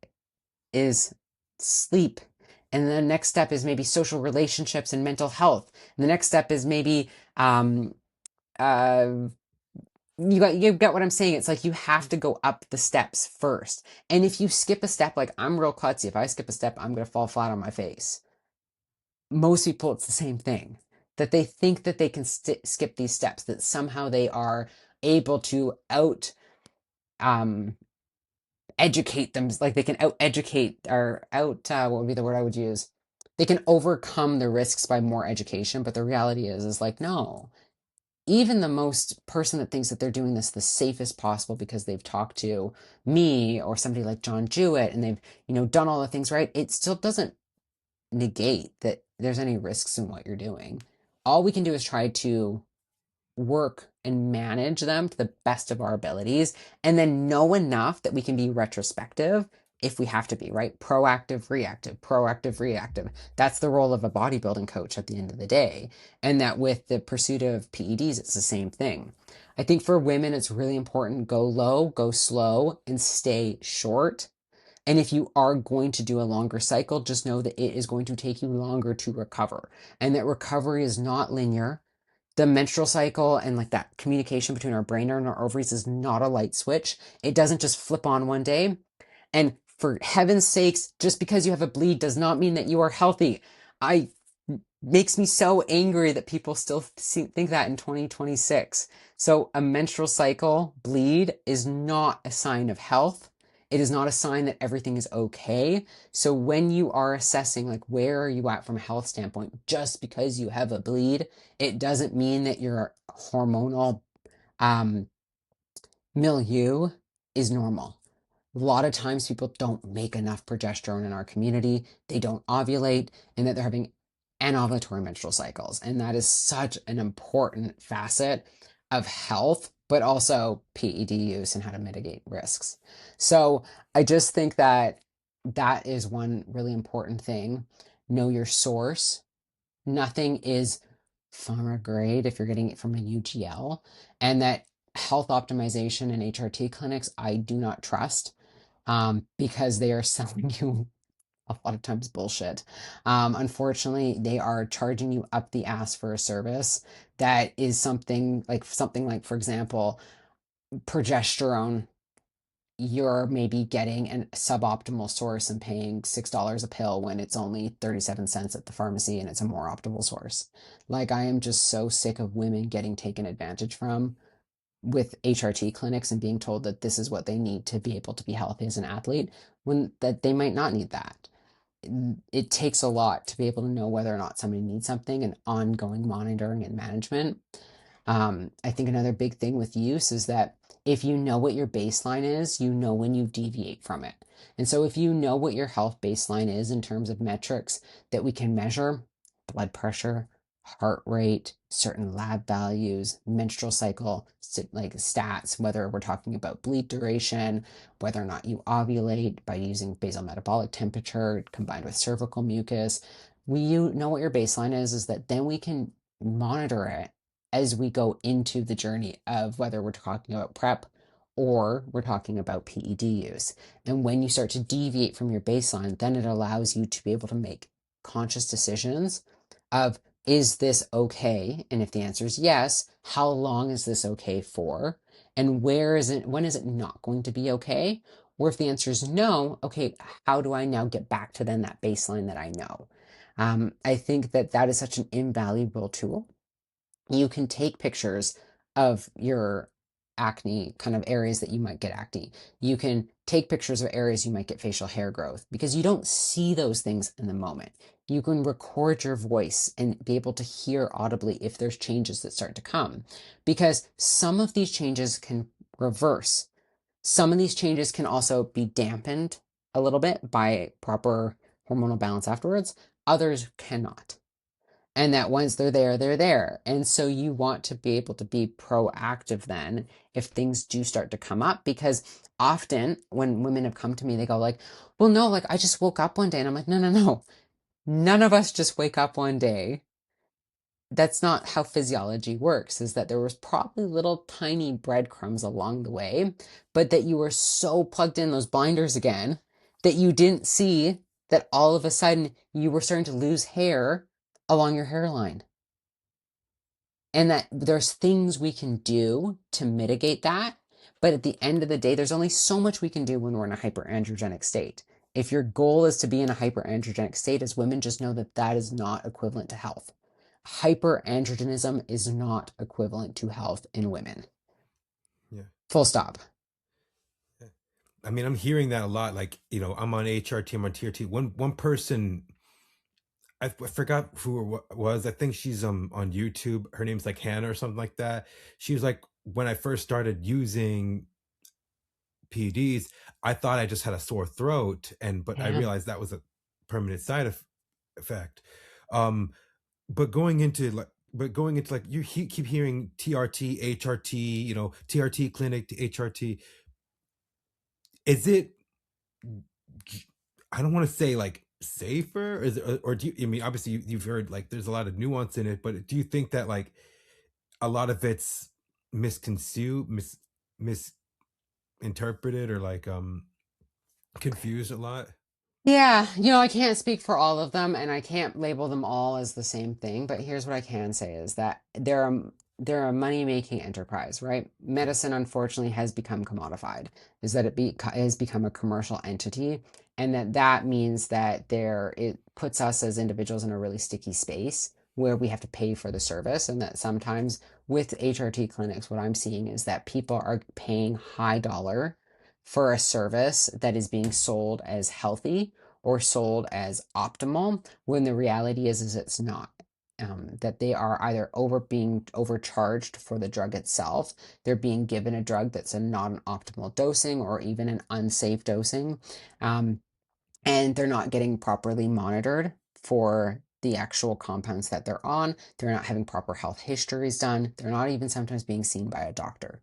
B: is sleep. And the next step is maybe social relationships and mental health. And the next step is maybe uh, you get what I'm saying. It's like you have to go up the steps first. And if you skip a step, like I'm real klutzy. If I skip a step, I'm gonna fall flat on my face. Most people, it's the same thing. That they think that they can skip these steps, that somehow they are able to out um educate them, like they can out educate or out what would be the word I would use? They can overcome the risks by more education, but the reality is like no. Even the most person that thinks that they're doing this the safest possible because they've talked to me or somebody like John Jewett and they've, done all the things right, it still doesn't negate that there's any risks in what you're doing. All we can do is try to work and manage them to the best of our abilities, and then know enough that we can be retrospective if we have to be, right? Proactive, reactive, proactive, reactive. That's the role of a bodybuilding coach at the end of the day. And that with the pursuit of PEDs, it's the same thing. I think for women, it's really important, go low, go slow, and stay short. And if you are going to do a longer cycle, just know that it is going to take you longer to recover, and that recovery is not linear. The menstrual cycle and like that communication between our brain and our ovaries is not a light switch. It doesn't just flip on one day. And for heaven's sakes, just because you have a bleed does not mean that you are healthy. I makes me so angry that people still think that in 2026. So a menstrual cycle bleed is not a sign of health. It is not a sign that everything is okay. So when you are assessing, like, where are you at from a health standpoint, just because you have a bleed, it doesn't mean that your hormonal um, milieu is normal. A lot of times people don't make enough progesterone in our community. They don't ovulate, and that they're having anovulatory menstrual cycles. And that is such an important facet of health, but also PED use and how to mitigate risks. So I just think that that is one really important thing. Know your source. Nothing is pharma grade if you're getting it from a UGL, and that health optimization and HRT clinics I do not trust, because they are selling you a lot of times bullshit. Unfortunately, they are charging you up the ass for a service that is something like, for example, progesterone. You're maybe getting a suboptimal source and paying $6 a pill when it's only 37 cents at the pharmacy and it's a more optimal source. Like, I am just so sick of women getting taken advantage from with HRT clinics and being told that this is what they need to be able to be healthy as an athlete, when that they might not need that. It takes a lot to be able to know whether or not somebody needs something, and ongoing monitoring and management. I think another big thing with use is that if you know what your baseline is, you know when you deviate from it. And so if you know what your health baseline is in terms of metrics that we can measure, blood pressure, heart rate, certain lab values, menstrual cycle, like stats, whether we're talking about bleed duration, whether or not you ovulate by using basal metabolic temperature combined with cervical mucus, you know what your baseline is that then we can monitor it as we go into the journey of whether we're talking about prep or we're talking about PED use. And when you start to deviate from your baseline, then it allows you to be able to make conscious decisions of, is this okay? And if the answer is yes, how long is this okay for? And when is it not going to be okay? Or if the answer is no, okay, how do I now get back to then that baseline that I know? I think that that is such an invaluable tool. You can take pictures of your acne, kind of areas that you might get acne. You can take pictures of areas you might get facial hair growth, because you don't see those things in the moment. You can record your voice and be able to hear audibly if there's changes that start to come, because some of these changes can reverse. Some of these changes can also be dampened a little bit by proper hormonal balance afterwards. Others cannot, and that once they're there, they're there. And so you want to be able to be proactive then if things do start to come up, because often when women have come to me, they go like, well, no, like I just woke up one day. And I'm like, no, no, no. None of us just wake up one day. That's not how physiology works, is that there was probably little tiny breadcrumbs along the way, but that you were so plugged in those blinders again that you didn't see that all of a sudden you were starting to lose hair along your hairline. and that there's things we can do to mitigate that. But at the end of the day, there's only so much we can do when we're in a hyperandrogenic state. If your goal is to be in a hyperandrogenic state, as women, just know that that is not equivalent to health. Hyperandrogenism is not equivalent to health in women.
A: Yeah.
B: Full stop.
A: Yeah. I mean, I'm hearing that a lot. Like, I'm on HRT, I'm on TRT. One person, I forgot who it was. I think she's on YouTube. Her name's like Hannah or something like that. She was like, when I first started using PEDs, I thought I just had a sore throat, but I
B: Yeah.
A: realized that was a permanent effect. Um, but going into like keep hearing TRT, HRT, TRT clinic to HRT. Is it? I don't want to say like safer, or do you? I mean, obviously you've heard like there's a lot of nuance in it, but do you think that like a lot of it's misconstrued, misinterpreted, or like confused a lot?
B: Yeah, I can't speak for all of them and I can't label them all as the same thing, but here's what I can say is that they're a money-making enterprise, right?
A: Yeah.
B: Medicine unfortunately has become commodified, is that has become a commercial entity, and that means that it puts us as individuals in a really sticky space where we have to pay for the service, and that sometimes with HRT clinics, what I'm seeing is that people are paying high dollar for a service that is being sold as healthy or sold as optimal when the reality is it's not. That they are either being overcharged for the drug itself, they're being given a drug that's not an optimal dosing or even an unsafe dosing, um, and they're not getting properly monitored for the actual compounds that they're on. They're not having proper health histories done. They're not even sometimes being seen by a doctor,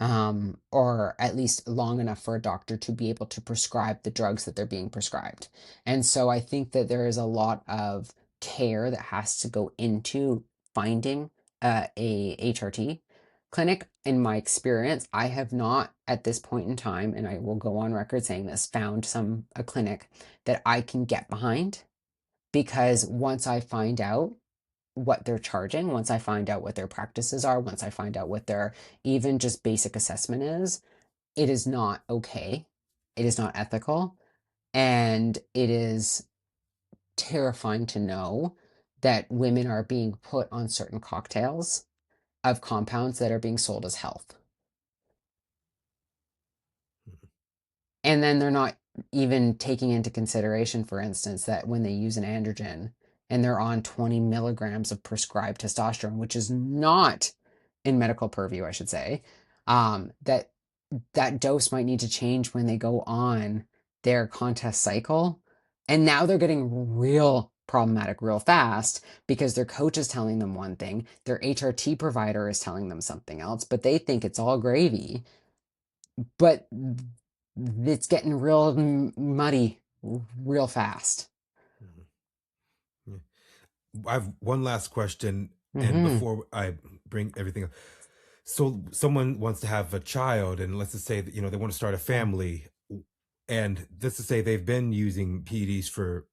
B: or at least long enough for a doctor to be able to prescribe the drugs that they're being prescribed. And so I think that there is a lot of care that has to go into finding a HRT clinic. In my experience, I have not at this point in time, and I will go on record saying this, found a clinic that I can get behind, because once I find out what they're charging, once I find out what their practices are, once I find out what their even just basic assessment is, it is not okay. It is not ethical. And it is terrifying to know that women are being put on certain cocktails of compounds that are being sold as health. And then they're not even taking into consideration, for instance, that when they use an androgen and they're on 20 milligrams of prescribed testosterone, which is not in medical purview, I should say, that dose might need to change when they go on their contest cycle. And now they're getting real problematic real fast because their coach is telling them one thing, their HRT provider is telling them something else, but they think it's all gravy. But it's getting real muddy real fast.
A: Mhm. Yeah. I have one last question, and
B: Hmm.
A: before I bring everything up. So someone wants to have a child, and let's just say that they want to start a family, and let's just say they've been using PEDs for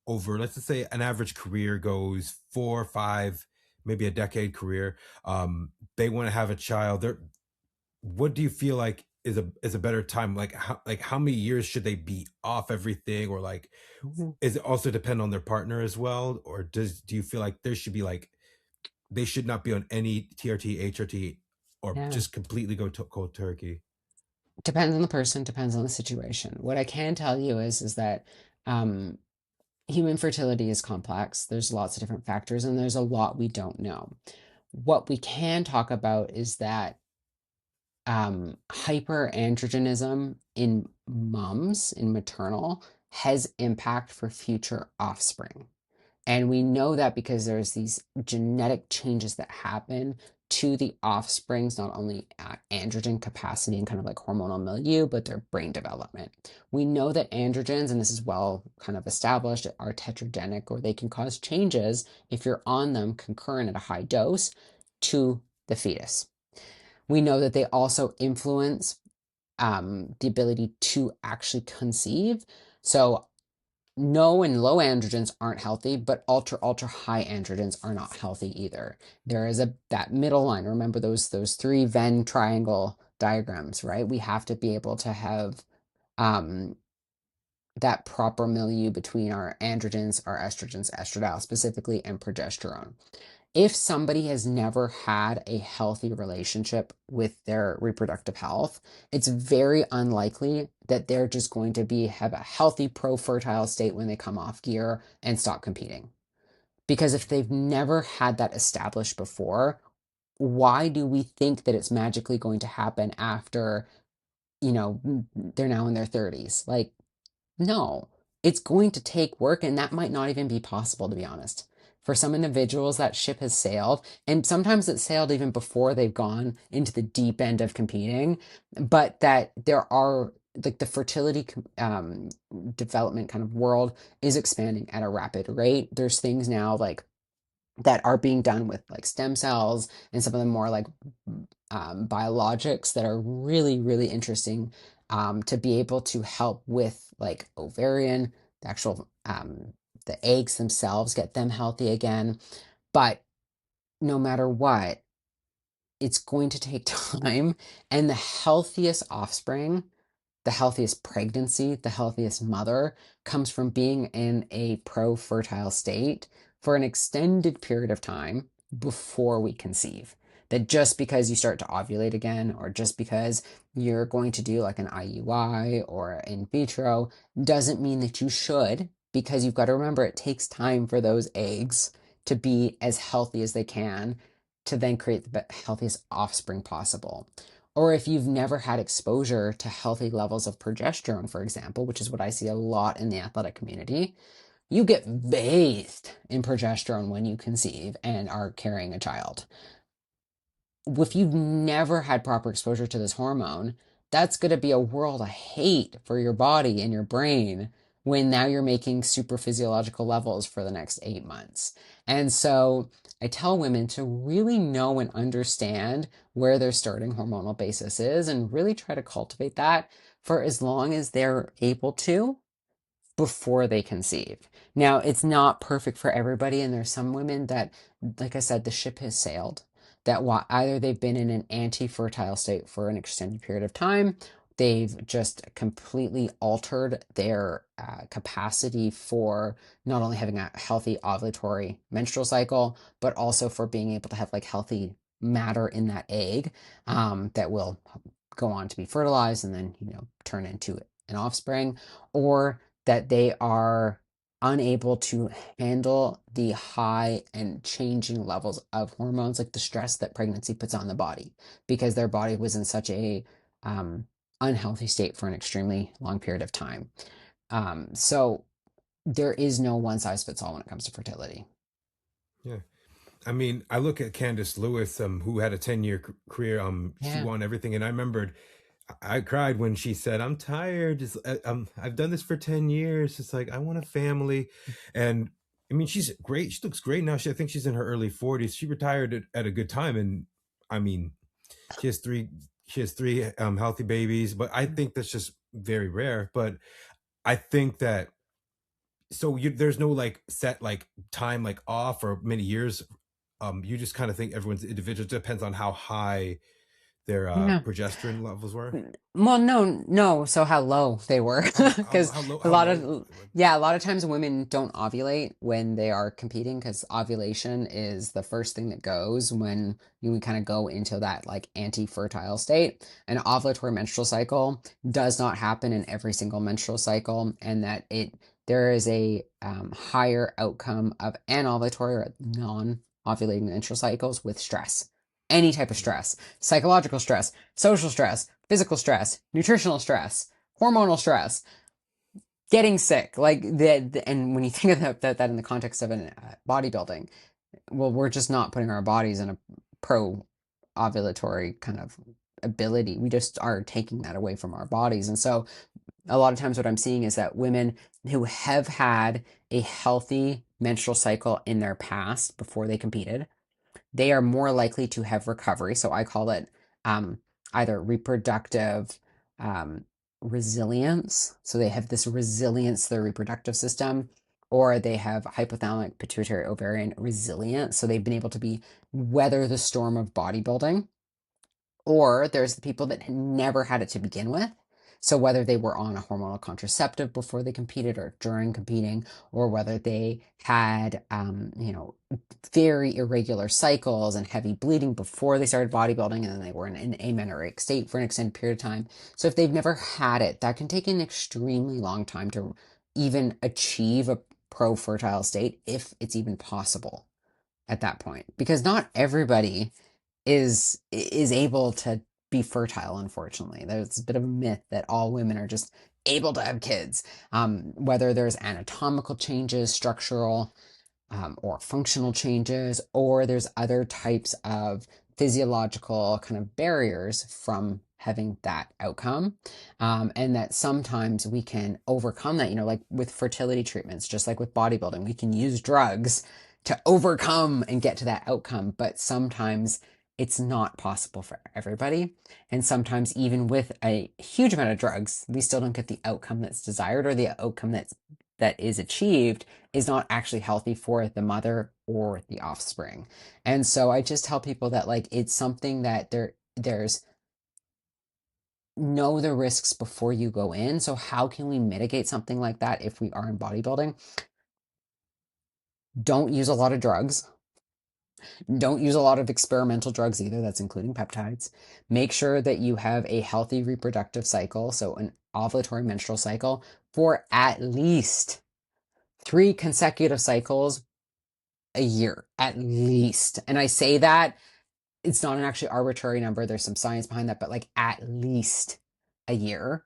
A: over, let's just say an average career goes 4 or 5, maybe a decade career. They want to have a child. What do you feel like is a better time? Like how many years should they be off everything, or like
B: Hmm.
A: is it also depend on their partner as well, or do you feel like there should be like they should not be on any TRT, HRT, or
B: Yeah.
A: just completely go to cold turkey?
B: Depends on the person, depends on the situation. What I can tell you is that um, human fertility is complex. There's lots of different factors, and there's a lot we don't know. What we can talk about is that hyperandrogenism in moms, in maternal, has impact for future offspring. And we know that because there's these genetic changes that happen to the offsprings, not only at androgen capacity and kind of like hormonal milieu, but their brain development. We know that androgens, and this is well kind of established, are tetragenic, or they can cause changes if you're on them concurrent at a high dose to the fetus. We know that they also influence the ability to actually conceive. So no and low androgens aren't healthy, but ultra high androgens are not healthy either. There is a that middle line. Remember those three Venn triangle diagrams, right? We have to be able to have um, that proper milieu between our androgens, our estrogens, estradiol specifically, and progesterone. If somebody has never had a healthy relationship with their reproductive health, it's very unlikely that they're just going to have a healthy pro-fertile state when they come off gear and stop competing. Because if they've never had that established before, why do we think that it's magically going to happen after, they're now in their 30s? Like, no, it's going to take work, and that might not even be possible, to be honest. For some individuals, that ship has sailed, and sometimes it's sailed even before they've gone into the deep end of competing. But that there are, like, the fertility development kind of world is expanding at a rapid rate. There's things now like that are being done with like stem cells and some of the more like biologics that are really, really interesting to be able to help with like ovarian, the actual the eggs themselves, get them healthy again. But no matter what, it's going to take time, and the healthiest offspring, the healthiest pregnancy, the healthiest mother comes from being in a pro-fertile state for an extended period of time before we conceive. That just because you start to ovulate again, or just because you're going to do like an IUI or in vitro, doesn't mean that you should, because you've got to remember it takes time for those eggs to be as healthy as they can to then create the healthiest offspring possible. Or if you've never had exposure to healthy levels of progesterone, for example, which is what I see a lot in the athletic community, you get bathed in progesterone when you conceive and are carrying a child. If you've never had proper exposure to this hormone, that's going to be a world of hate for your body and your brain when now you're making super physiological levels for the next 8 months. And so I tell women to really know and understand where their starting hormonal basis is and really try to cultivate that for as long as they're able to before they conceive. Now, it's not perfect for everybody, and there's some women that, like I said, the ship has sailed. That either they've been in an anti-fertile state for an extended period of time, they've just completely altered their capacity for not only having a healthy ovulatory menstrual cycle, but also for being able to have like healthy matter in that egg that will go on to be fertilized and then turn into an offspring, or that they are unable to handle the high and changing levels of hormones, like the stress that pregnancy puts on the body, because their body was in such a um, unhealthy state for an extremely long period of time. So there is no one size fits all when it comes to fertility.
A: Yeah. I mean, I look at Candace Lewis, who had a 10-year career. She
B: Yeah.
A: won everything, and I remembered I cried when she said, "I'm tired. I've done this for 10 years. It's like I want a family," and I mean, she's great. She looks great now. I think she's in her early 40s. She retired at a good time, and I mean, she has three. She has three healthy babies, but I think that's just very rare. But I think that there's no like set like time like off or many years. You just kind of think everyone's individual. It depends on how high their
B: Yeah.
A: progesterone levels were.
B: Well, no, no. So how low they were, because a
A: How
B: lot
A: low
B: of,
A: they were.
B: yeah, a lot of times women don't ovulate when they are competing, because ovulation is the first thing that goes when you kind of go into that like anti-fertile state. An ovulatory menstrual cycle does not happen in every single menstrual cycle, and that there is a higher outcome of anovulatory or non-ovulating menstrual cycles with stress, any type of stress, psychological stress, social stress, physical stress, nutritional stress, hormonal stress, getting sick, like that. And when you think of that in the context of an bodybuilding, well, we're just not putting our bodies in a pro ovulatory kind of ability. We just are taking that away from our bodies. And so a lot of times what I'm seeing is that women who have had a healthy menstrual cycle in their past before they competed, they are more likely to have recovery. So I call it um, either reproductive um, resilience. So they have this resilience to their reproductive system, or they have hypothalamic pituitary ovarian resilience. So they've been able to weather the storm of bodybuilding. Or there's the people that never had it to begin with. So whether they were on a hormonal contraceptive before they competed or during competing, or whether they had, very irregular cycles and heavy bleeding before they started bodybuilding, and then they were in an amenorrheic state for an extended period of time. So if they've never had it, that can take an extremely long time to even achieve a pro-fertile state, if it's even possible at that point, because not everybody is able to be fertile. Unfortunately, there's a bit of a myth that all women are just able to have kids, whether there's anatomical changes, structural or functional changes, or there's other types of physiological kind of barriers from having that outcome. And that sometimes we can overcome that, like with fertility treatments, just like with bodybuilding, we can use drugs to overcome and get to that outcome. But sometimes it's not possible for everybody. And sometimes even with a huge amount of drugs, we still don't get the outcome that's desired, or the outcome that is achieved is not actually healthy for the mother or the offspring. And so I just tell people that, like, it's something that there's know the risks before you go in. So how can we mitigate something like that if we are in bodybuilding? Don't use a lot of drugs. Don't use a lot of experimental drugs either. That's including peptides. Make sure that you have a healthy reproductive cycle, so an ovulatory menstrual cycle, for at least 3 consecutive cycles a year, at least. And I say that it's not an actually arbitrary number. There's some science behind that, but like at least a year.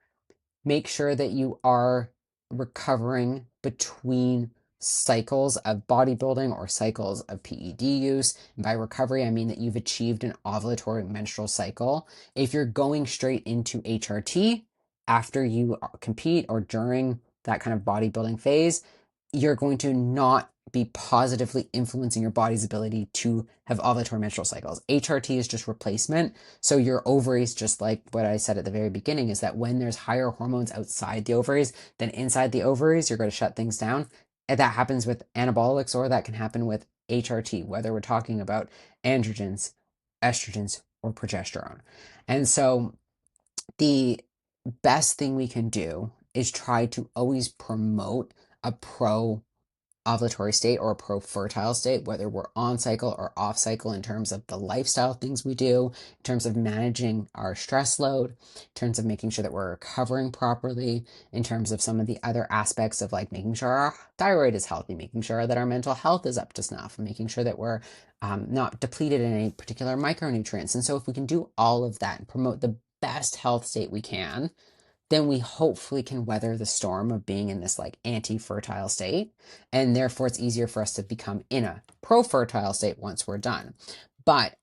B: Make sure that you are recovering between cycles of bodybuilding or cycles of PED use. And by recovery, I mean that you've achieved an ovulatory menstrual cycle. If you're going straight into HRT after you compete or during that kind of bodybuilding phase, you're going to not be positively influencing your body's ability to have ovulatory menstrual cycles. HRT is just replacement. So your ovaries, just like what I said at the very beginning, is that when there's higher hormones outside the ovaries than inside the ovaries, you're going to shut things down. And that happens with anabolics, or that can happen with HRT, whether we're talking about androgens, estrogens, or progesterone. And so the best thing we can do is try to always promote a pro ovulatory state or a pro-fertile state, whether we're on cycle or off cycle, in terms of the lifestyle things we do, in terms of managing our stress load, in terms of making sure that we're recovering properly, in terms of some of the other aspects of like making sure our thyroid is healthy, making sure that our mental health is up to snuff, making sure that we're not depleted in any particular micronutrients. And so if we can do all of that and promote the best health state we can, then we hopefully can weather the storm of being in this like anti-fertile state. And therefore it's easier for us to become in a pro-fertile state once we're done. But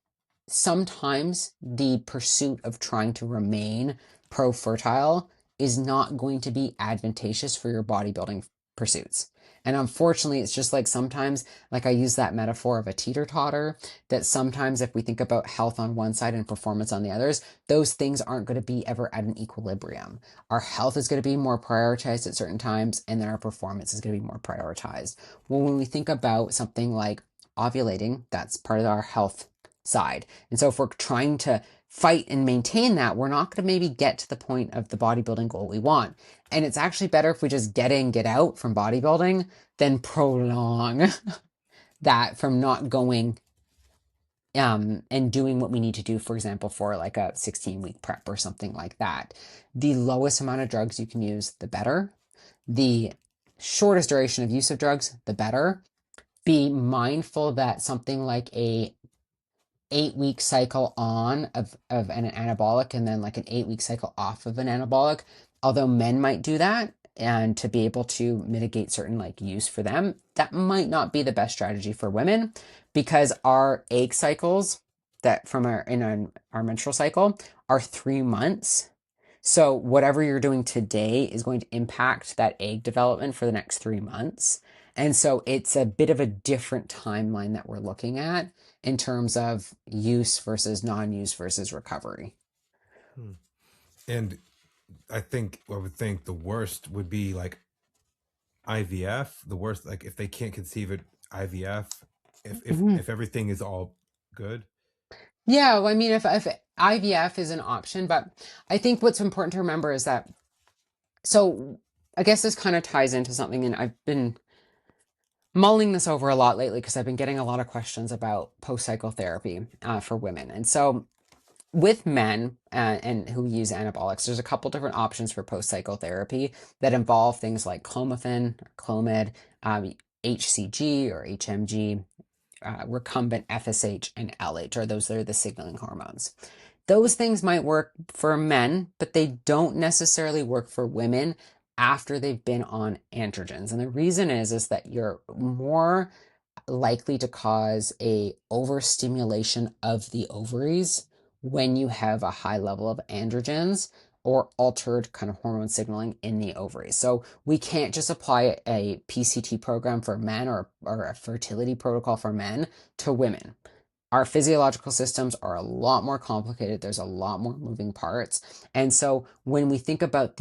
B: sometimes the pursuit of trying to remain pro-fertile is not going to be advantageous for your bodybuilding pursuits. And unfortunately, it's just like sometimes, like I use that metaphor of a teeter-totter, that sometimes if we think about health on one side and performance on the others, those things aren't going to be ever at an equilibrium. Our health is going to be more prioritized at certain times, and then our performance is going to be more prioritized. Well, when we think about something like ovulating, that's part of our health side. And so if we're trying to fight and maintain that, we're not going to maybe get to the point of the bodybuilding goal we want. And it's actually better if we just get in, get out from bodybuilding than prolong that from not going and doing what we need to do, for example, for like a 16-week prep or something like that. The lowest amount of drugs you can use, the better. The shortest duration of use of drugs, the better. Be mindful that something like a 8-week cycle on of an anabolic and then like an 8-week cycle off of an anabolic, although men might do that and to be able to mitigate certain like use for them, that might not be the best strategy for women, because our egg cycles that from our menstrual cycle are 3 months. So whatever you're doing today is going to impact that egg development for the next 3 months. And so it's a bit of a different timeline that we're looking at in terms of use versus non-use versus recovery.
A: And I would think the worst would be like IVF. The worst, like if they can't conceive it, IVF.
B: Mhm.
A: If everything is all good.
B: Yeah, well, I mean, if IVF is an option, but I think what's important to remember is that, so I guess this kind of ties into something, and I've been mulling this over a lot lately because I've been getting a lot of questions about post-cycle therapy for women. And so with men and who use anabolics, there's a couple different options for post-cycle therapy that involve things like clomiphene, or Clomid, HCG or HMG, recumbent FSH, and LH, or those are the signaling hormones. Those things might work for men, but they don't necessarily work for women after they've been on androgens. And the reason is that you're more likely to cause a overstimulation of the ovaries when you have a high level of androgens or altered kind of hormone signaling in the ovaries. So we can't just apply a PCT program for men or a fertility protocol for men to women. Our physiological systems are a lot more complicated. There's a lot more moving parts. And so when we think about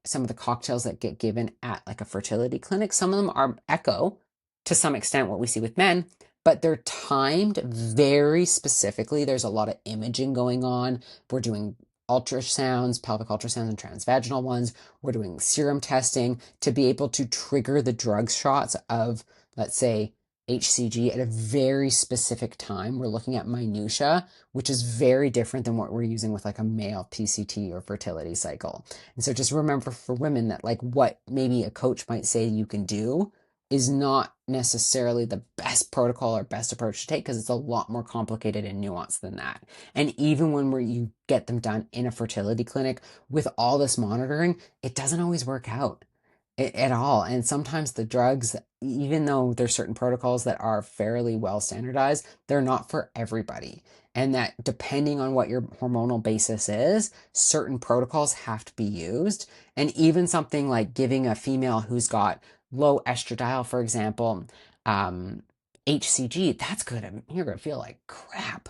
B: some of the cocktails that get given at like a fertility clinic, some of them are echo to some extent what we see with men, but they're timed very specifically. There's a lot of imaging going on. We're doing ultrasounds, pelvic ultrasounds, and transvaginal ones. We're doing serum testing to be able to trigger the drug shots of, let's say, HCG at a very specific time. We're looking at minutia, which is very different than what we're using with like a male PCT or fertility cycle. And so just remember for women that like what maybe a coach might say you can do is not necessarily the best protocol or best approach to take because it's a lot more complicated and nuanced than that. And even when you get them done in a fertility clinic with all this monitoring, it doesn't always work out at all. And sometimes the drugs, even though there's certain protocols that are fairly well standardized, they're not for everybody. And that depending on what your hormonal basis is, certain protocols have to be used. And even something like giving a female who's got low estradiol, for example, HCG, that's good. You're going to feel like crap.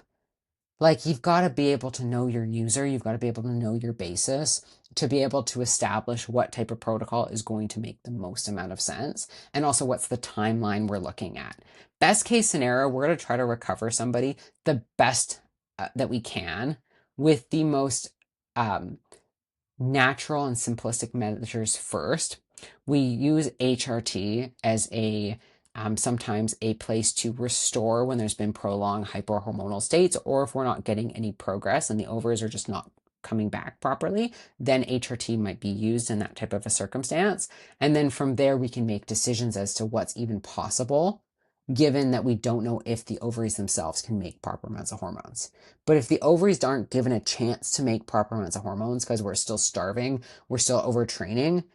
B: Like you've got to be able to know your user, you've got to be able to know your basis to be able to establish what type of protocol is going to make the most amount of sense and also what's the timeline we're looking at. Best case scenario, we're going to try to recover somebody the best that we can with the most um, natural and simplistic measures first. We use HRT as a sometimes a place to restore when there's been prolonged hyperhormonal states, or if we're not getting any progress and the ovaries are just not coming back properly, then HRT might be used in that type of a circumstance. And then from there, we can make decisions as to what's even possible, given that we don't know if the ovaries themselves can make proper amounts of hormones. But if the ovaries aren't given a chance to make proper amounts of hormones because we're still starving, we're still overtraining,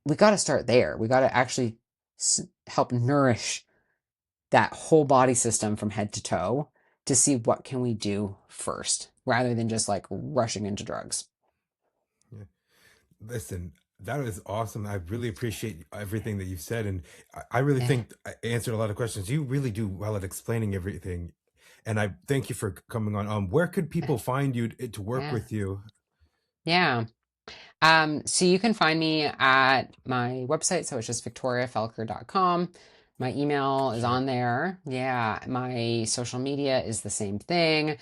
B: we got to start there. We got to actually help nourish that whole body system from head to toe to see what can we do first rather than just like rushing into drugs.
A: Yeah. Listen, that is awesome. I really appreciate everything that you've said, and I really
B: Yeah.
A: think I answered a lot of questions. You really do well at explaining everything, and I thank you for coming on. Where could people find you to work
B: Yeah.
A: with you?
B: Yeah. So you can find me at my website. So it's just victoriafelkar.com. My email is
A: Sure.
B: on there. Yeah. My social media is the same thing.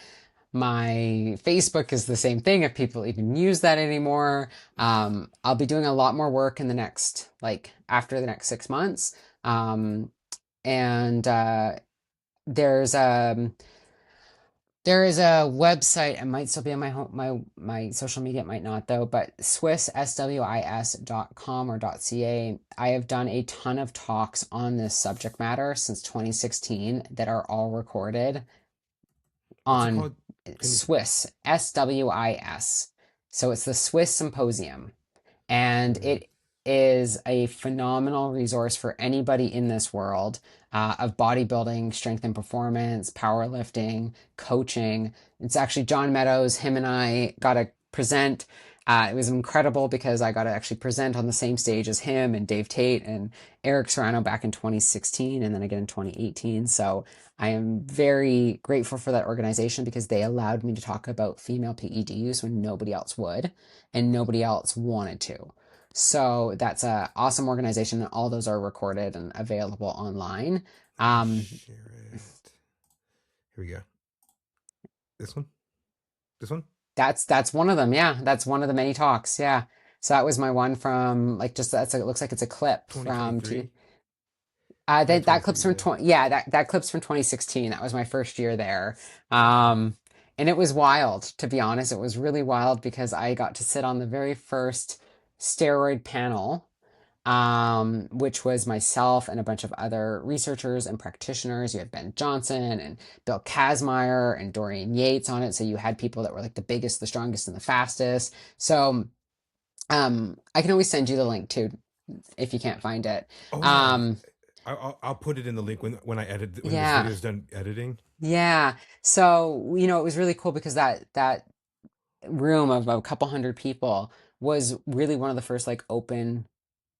B: My Facebook is the same thing if people even use that anymore. I'll be doing a lot more work in the next, like after the next 6 months. Um, and there's there is a website. It might still be on my social media. It might not though. But swis.com or .ca. I have done a ton of talks on this subject matter since 2016 that are all recorded
A: What's it
B: on
A: called? Can you?
B: Swiss, SWIS. So it's the Swiss Symposium. And
A: Yeah.
B: it is a phenomenal resource for anybody in this world of bodybuilding, strength and performance, powerlifting, coaching. It's actually John Meadows, him and I got to present It was incredible because I got to actually present on the same stage as him and Dave Tate and Eric Serrano back in 2016 and then again in 2018. So I am very grateful for that organization because they allowed me to talk about female PED use when nobody else would and nobody else wanted to. So that's a awesome organization, and all those are recorded and available online.
A: Let me
B: Um,
A: share it. Here we go. This one? This one?
B: that's one of them. Yeah, that's one of the many talks. Yeah. So that was my one from like just it looks like it's a clip from
A: 2023?
B: that
A: 2023,
B: clip's from
A: yeah.
B: 20, yeah, that clip's from 2016. That was my first year there. Um, and it was wild, to be honest. It was really wild because I got to sit on the very first steroid panel, which was myself and a bunch of other researchers and practitioners. You had Ben Johnson and Bill Kazmaier and Dorian Yates on it. So you had people that were like the biggest, the strongest, and the fastest. So I can always send you the link too if you can't find it.
A: Oh yeah,
B: Um,
A: I'll put it in the link when I edit when this
B: yeah.
A: video is done editing.
B: Yeah. So, it was really cool because that room of a couple hundred people was really one of the first like open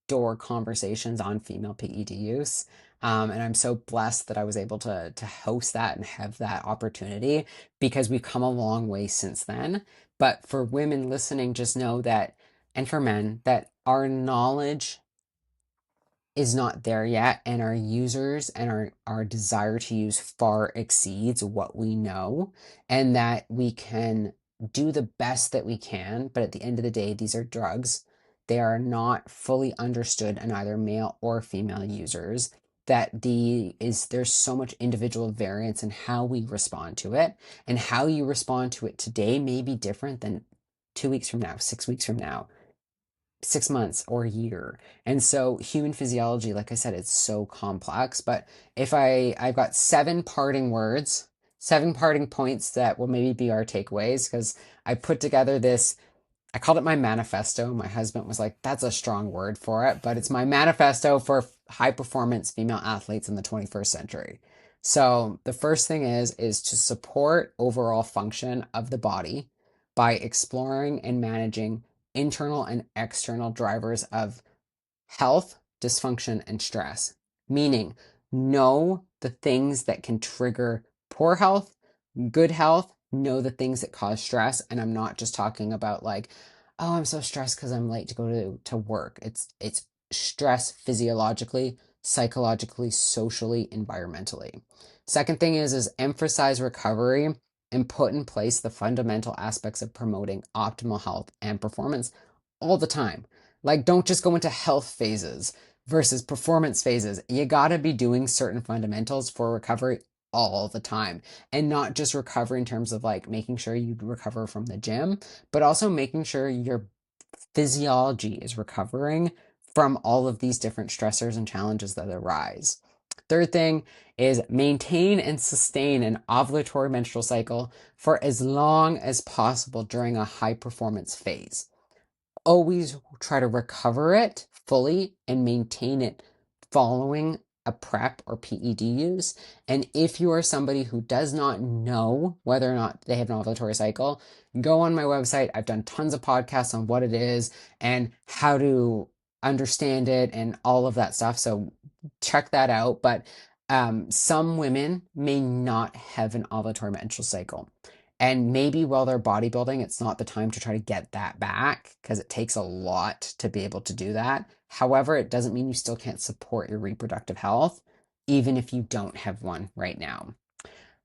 B: door conversations on female PED use. And I'm so blessed that I was able to host that and have that opportunity because we've come a long way since then. But for women listening, just know that, and for men, that our knowledge is not there yet, and our users and our desire to use far exceeds what we know, and that we can do the best that we can, but at the end of the day, these are drugs. They are not fully understood in either male or female users. There's so much individual variance in how we respond to it, and how you respond to it today may be different than 2 weeks from now, 6 weeks from now, 6 months or a year. And so human physiology, like I said, it's so complex. But if I've got seven parting words, seven parting points that will maybe be our takeaways, because I put together this, I called it my manifesto. My husband was like, that's a strong word for it, but it's my manifesto for high performance female athletes in the 21st century. So the first thing is to support overall function of the body by exploring and managing internal and external drivers of health, dysfunction, and stress. Meaning, know the things that can trigger poor health, good health, know the things that cause stress. And I'm not just talking about like, oh, I'm so stressed because I'm late to go to work. It's stress physiologically, psychologically, socially, environmentally. Second thing is emphasize recovery and put in place the fundamental aspects of promoting optimal health and performance all the time. Like, don't just go into health phases versus performance phases. You got to be doing certain fundamentals for recovery all the time, and not just recover in terms of like making sure you recover from the gym, but also making sure your physiology is recovering from all of these different stressors and challenges that arise. Third thing is maintain and sustain an ovulatory menstrual cycle for as long as possible during a high performance phase. Always try to recover it fully and maintain it following a PrEP or PED use. And if you are somebody who does not know whether or not they have an ovulatory cycle, go on my website. I've done tons of podcasts on what it is and how to understand it and all of that stuff. So check that out. But some women may not have an ovulatory menstrual cycle. And maybe while they're bodybuilding, it's not the time to try to get that back because it takes a lot to be able to do that. However, it doesn't mean you still can't support your reproductive health, even if you don't have one right now.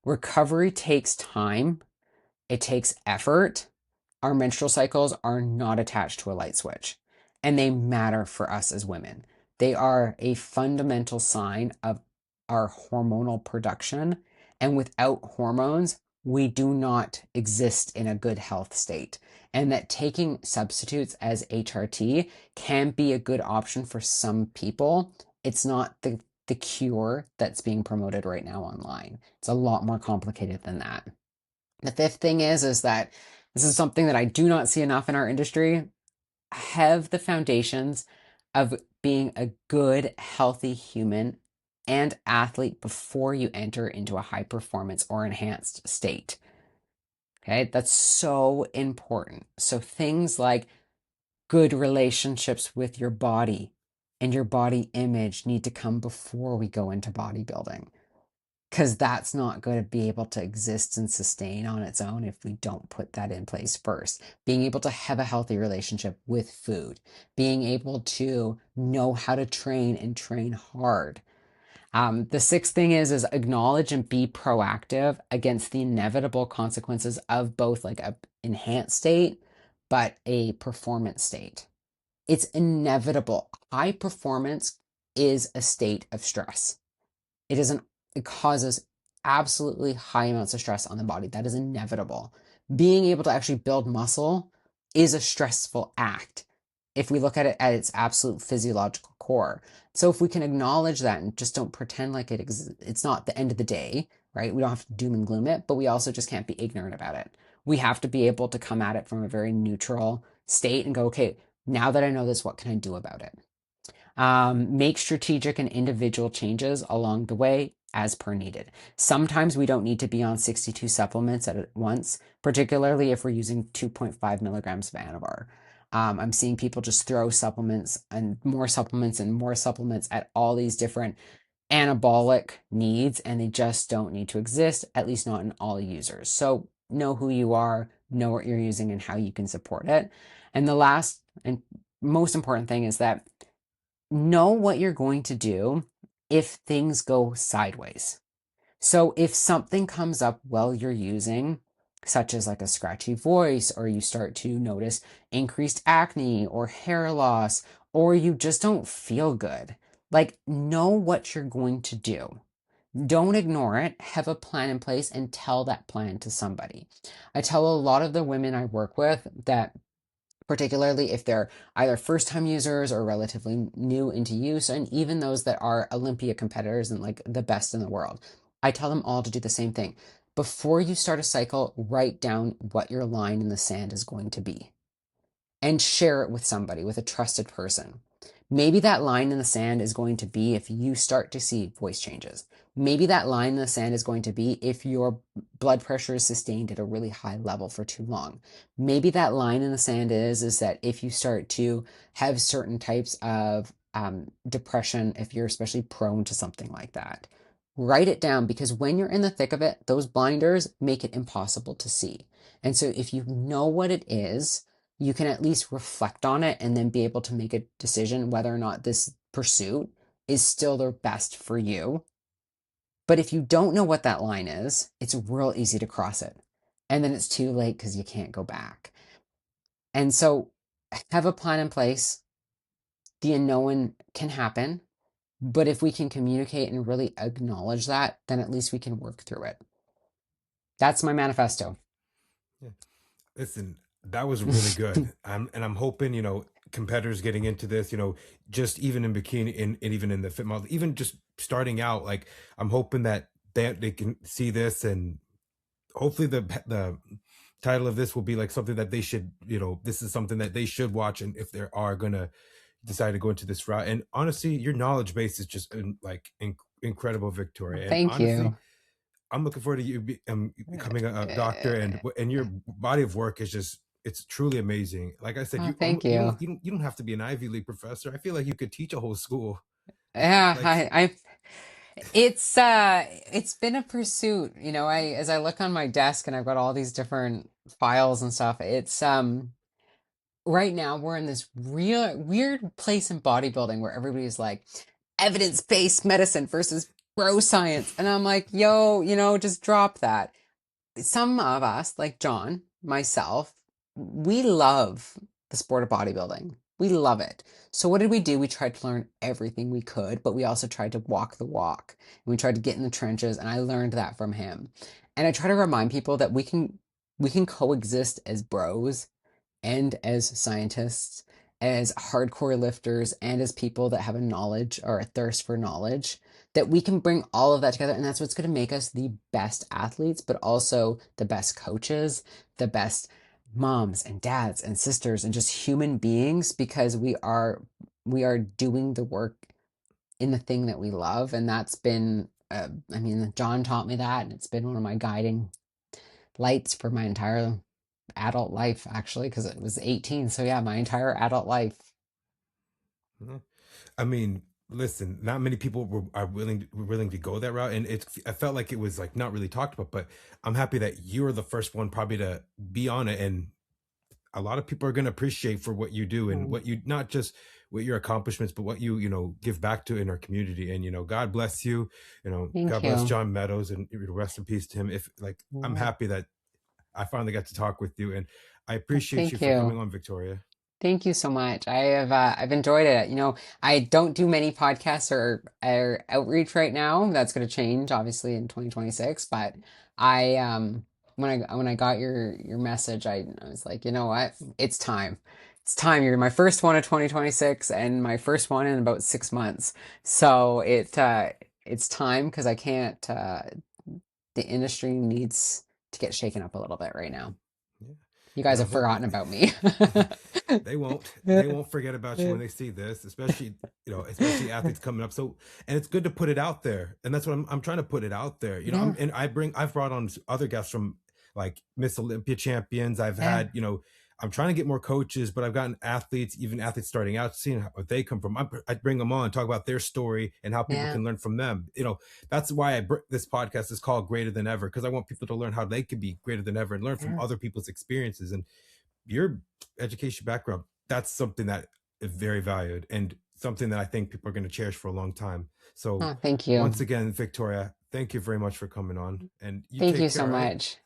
B: Recovery takes time, it takes effort. Our menstrual cycles are not attached to a light switch, and they matter for us as women. They are a fundamental sign of our hormonal production, and without hormones, we do not exist in a good health state. And that taking substitutes as HRT can be a good option for some people. It's not the cure that's being promoted right now online. It's a lot more complicated than that. The fifth thing is that this is something that I do not see enough in our industry. Have the foundations of being a good, healthy human and athlete before you enter into a high performance or enhanced state. Okay, that's so important. So things like good relationships with your body and your body image need to come before we go into bodybuilding, because that's not going to be able to exist and sustain on its own if we don't put that in place first. Being able to have a healthy relationship with food, being able to know how to train and train hard. The sixth thing is acknowledge and be proactive against the inevitable consequences of both like a enhanced state, but a performance state. It's inevitable. High performance is a state of stress. It isn't, it causes absolutely high amounts of stress on the body. That is inevitable. Being able to actually build muscle is a stressful act if we look at it at its absolute physiological core. So if we can acknowledge that and just don't pretend like it's not the end of the day, right? We don't have to doom and gloom it, but we also just can't be ignorant about it. We have to be able to come at it from a very neutral state and go, okay, now that I know this, what can I do about it? Make strategic and individual changes along the way as per needed. Sometimes we don't need to be on 62 supplements at once, particularly if we're using 2.5 milligrams of Anavar. I'm seeing people just throw supplements and more supplements and more supplements at all these different anabolic needs, and they just don't need to exist, at least not in all users. So know who you are, know what you're using, and how you can support it. And the last and most important thing is that know what you're going to do if things go sideways. So if something comes up while you're using, such as like a scratchy voice, or you start to notice increased acne or hair loss, or you just don't feel good, like know what you're going to do. Don't ignore it. Have a plan in place and tell that plan to somebody. I tell a lot of the women I work with that, particularly if they're either first time users or relatively new into use, and even those that are Olympia competitors and like the best in the world. I tell them all to do the same thing. Before you start a cycle, write down what your line in the sand is going to be and share it with somebody, with a trusted person. Maybe that line in the sand is going to be if you start to see voice changes. Maybe that line in the sand is going to be if your blood pressure is sustained at a really high level for too long. Maybe that line in the sand is that if you start to have certain types of depression, if you're especially prone to something like that. Write it down, because when you're in the thick of it, those blinders make it impossible to see. And so if you know what it is, you can at least reflect on it and then be able to make a decision whether or not this pursuit is still the best for you. But if you don't know what that line is, it's real easy to cross it. And then it's too late because you can't go back. And so have a plan in place. The unknown can happen. But if we can communicate and really acknowledge that, then at least we can work through it. That's my manifesto.
A: Yeah. Listen, that was really good. And I'm hoping, competitors getting into this, just even in bikini and even in the fit model, even just starting out, like I'm hoping that they can see this, and hopefully the title of this will be like something that they should, this is something that they should watch. And if they are going to decide to go into this route, and honestly, your knowledge base is just incredible, Victoria. And
B: Thank
A: honestly,
B: you.
A: I'm looking forward to you becoming a doctor, and your body of work is just, it's truly amazing. Like I said,
B: Oh,
A: you
B: thank you.
A: you don't have to be an Ivy League professor. I feel like you could teach a whole school.
B: Yeah,
A: Like,
B: it's been a pursuit. I as I look on my desk and I've got all these different files and stuff, it's right now we're in this real weird place in bodybuilding where everybody's like evidence-based medicine versus bro science. And I'm like, yo, just drop that. Some of us, like John, myself, we love the sport of bodybuilding. We love it. So what did we do? We tried to learn everything we could, but we also tried to walk the walk. And we tried to get in the trenches, and I learned that from him. And I try to remind people that we can coexist as bros and as scientists, as hardcore lifters, and as people that have a knowledge or a thirst for knowledge, that we can bring all of that together. And that's what's going to make us the best athletes, but also the best coaches, the best moms and dads and sisters, and just human beings, because we are doing the work in the thing that we love. And that's been, I mean, John taught me that, and it's been one of my guiding lights for my entire adult life, actually, because it was 18. So yeah, my entire adult life.
A: Mhm. I mean, listen, not many people are willing to go that route, and I felt like it was like not really talked about. But I'm happy that you're the first one probably to be on it, and a lot of people are going to appreciate for what you do and
B: Mm,
A: what you not just what your accomplishments, but what you know give back to in our community. And God bless you.
B: thank
A: God bless
B: you.
A: John Meadows, and rest in peace to him. If like I'm
B: Yeah.
A: happy that I finally got to talk with you, and I
B: Well,
A: appreciate you
B: thank
A: for
B: you.
A: coming on, Victoria.
B: Thank you so much. I've enjoyed it. I don't do many podcasts or outreach right now. That's going to change obviously in 2026, but I when I got your message, I was like, you know what? It's time. It's time. You're my first one of 2026 and my first one in about 6 months. So it's time because I can't the industry needs to get shaken up a little bit right now.
A: Yeah,
B: You
A: and
B: guys
A: I
B: have
A: hope
B: forgotten about me.
A: they won't forget about you when they see this, especially especially athletes coming up. So, and it's good to put it out there, and that's what I'm trying to put it out there.
B: Yeah,
A: I've brought on other guests from like Miss Olympia champions. I've
B: yeah,
A: had I'm trying to get more coaches, but I've gotten athletes, even athletes starting out, seeing what they come from. I bring them on, talk about their story and how people
B: yeah,
A: can learn from them. That's why this podcast is called Greater Than Ever, because I want people to learn how they can be greater than ever and learn from
B: yeah.
A: other people's experiences. And your education background, that's something that is very valued and something that I think people are going to cherish for a long time. So
B: Oh, thank you.
A: once again, Victoria, thank you very much for coming on, and you
B: Thank you
A: take
B: so
A: care. All right.
B: much.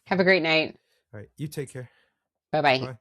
B: Have a great night.
A: All right, you take care.
B: Bye bye.
A: Bye.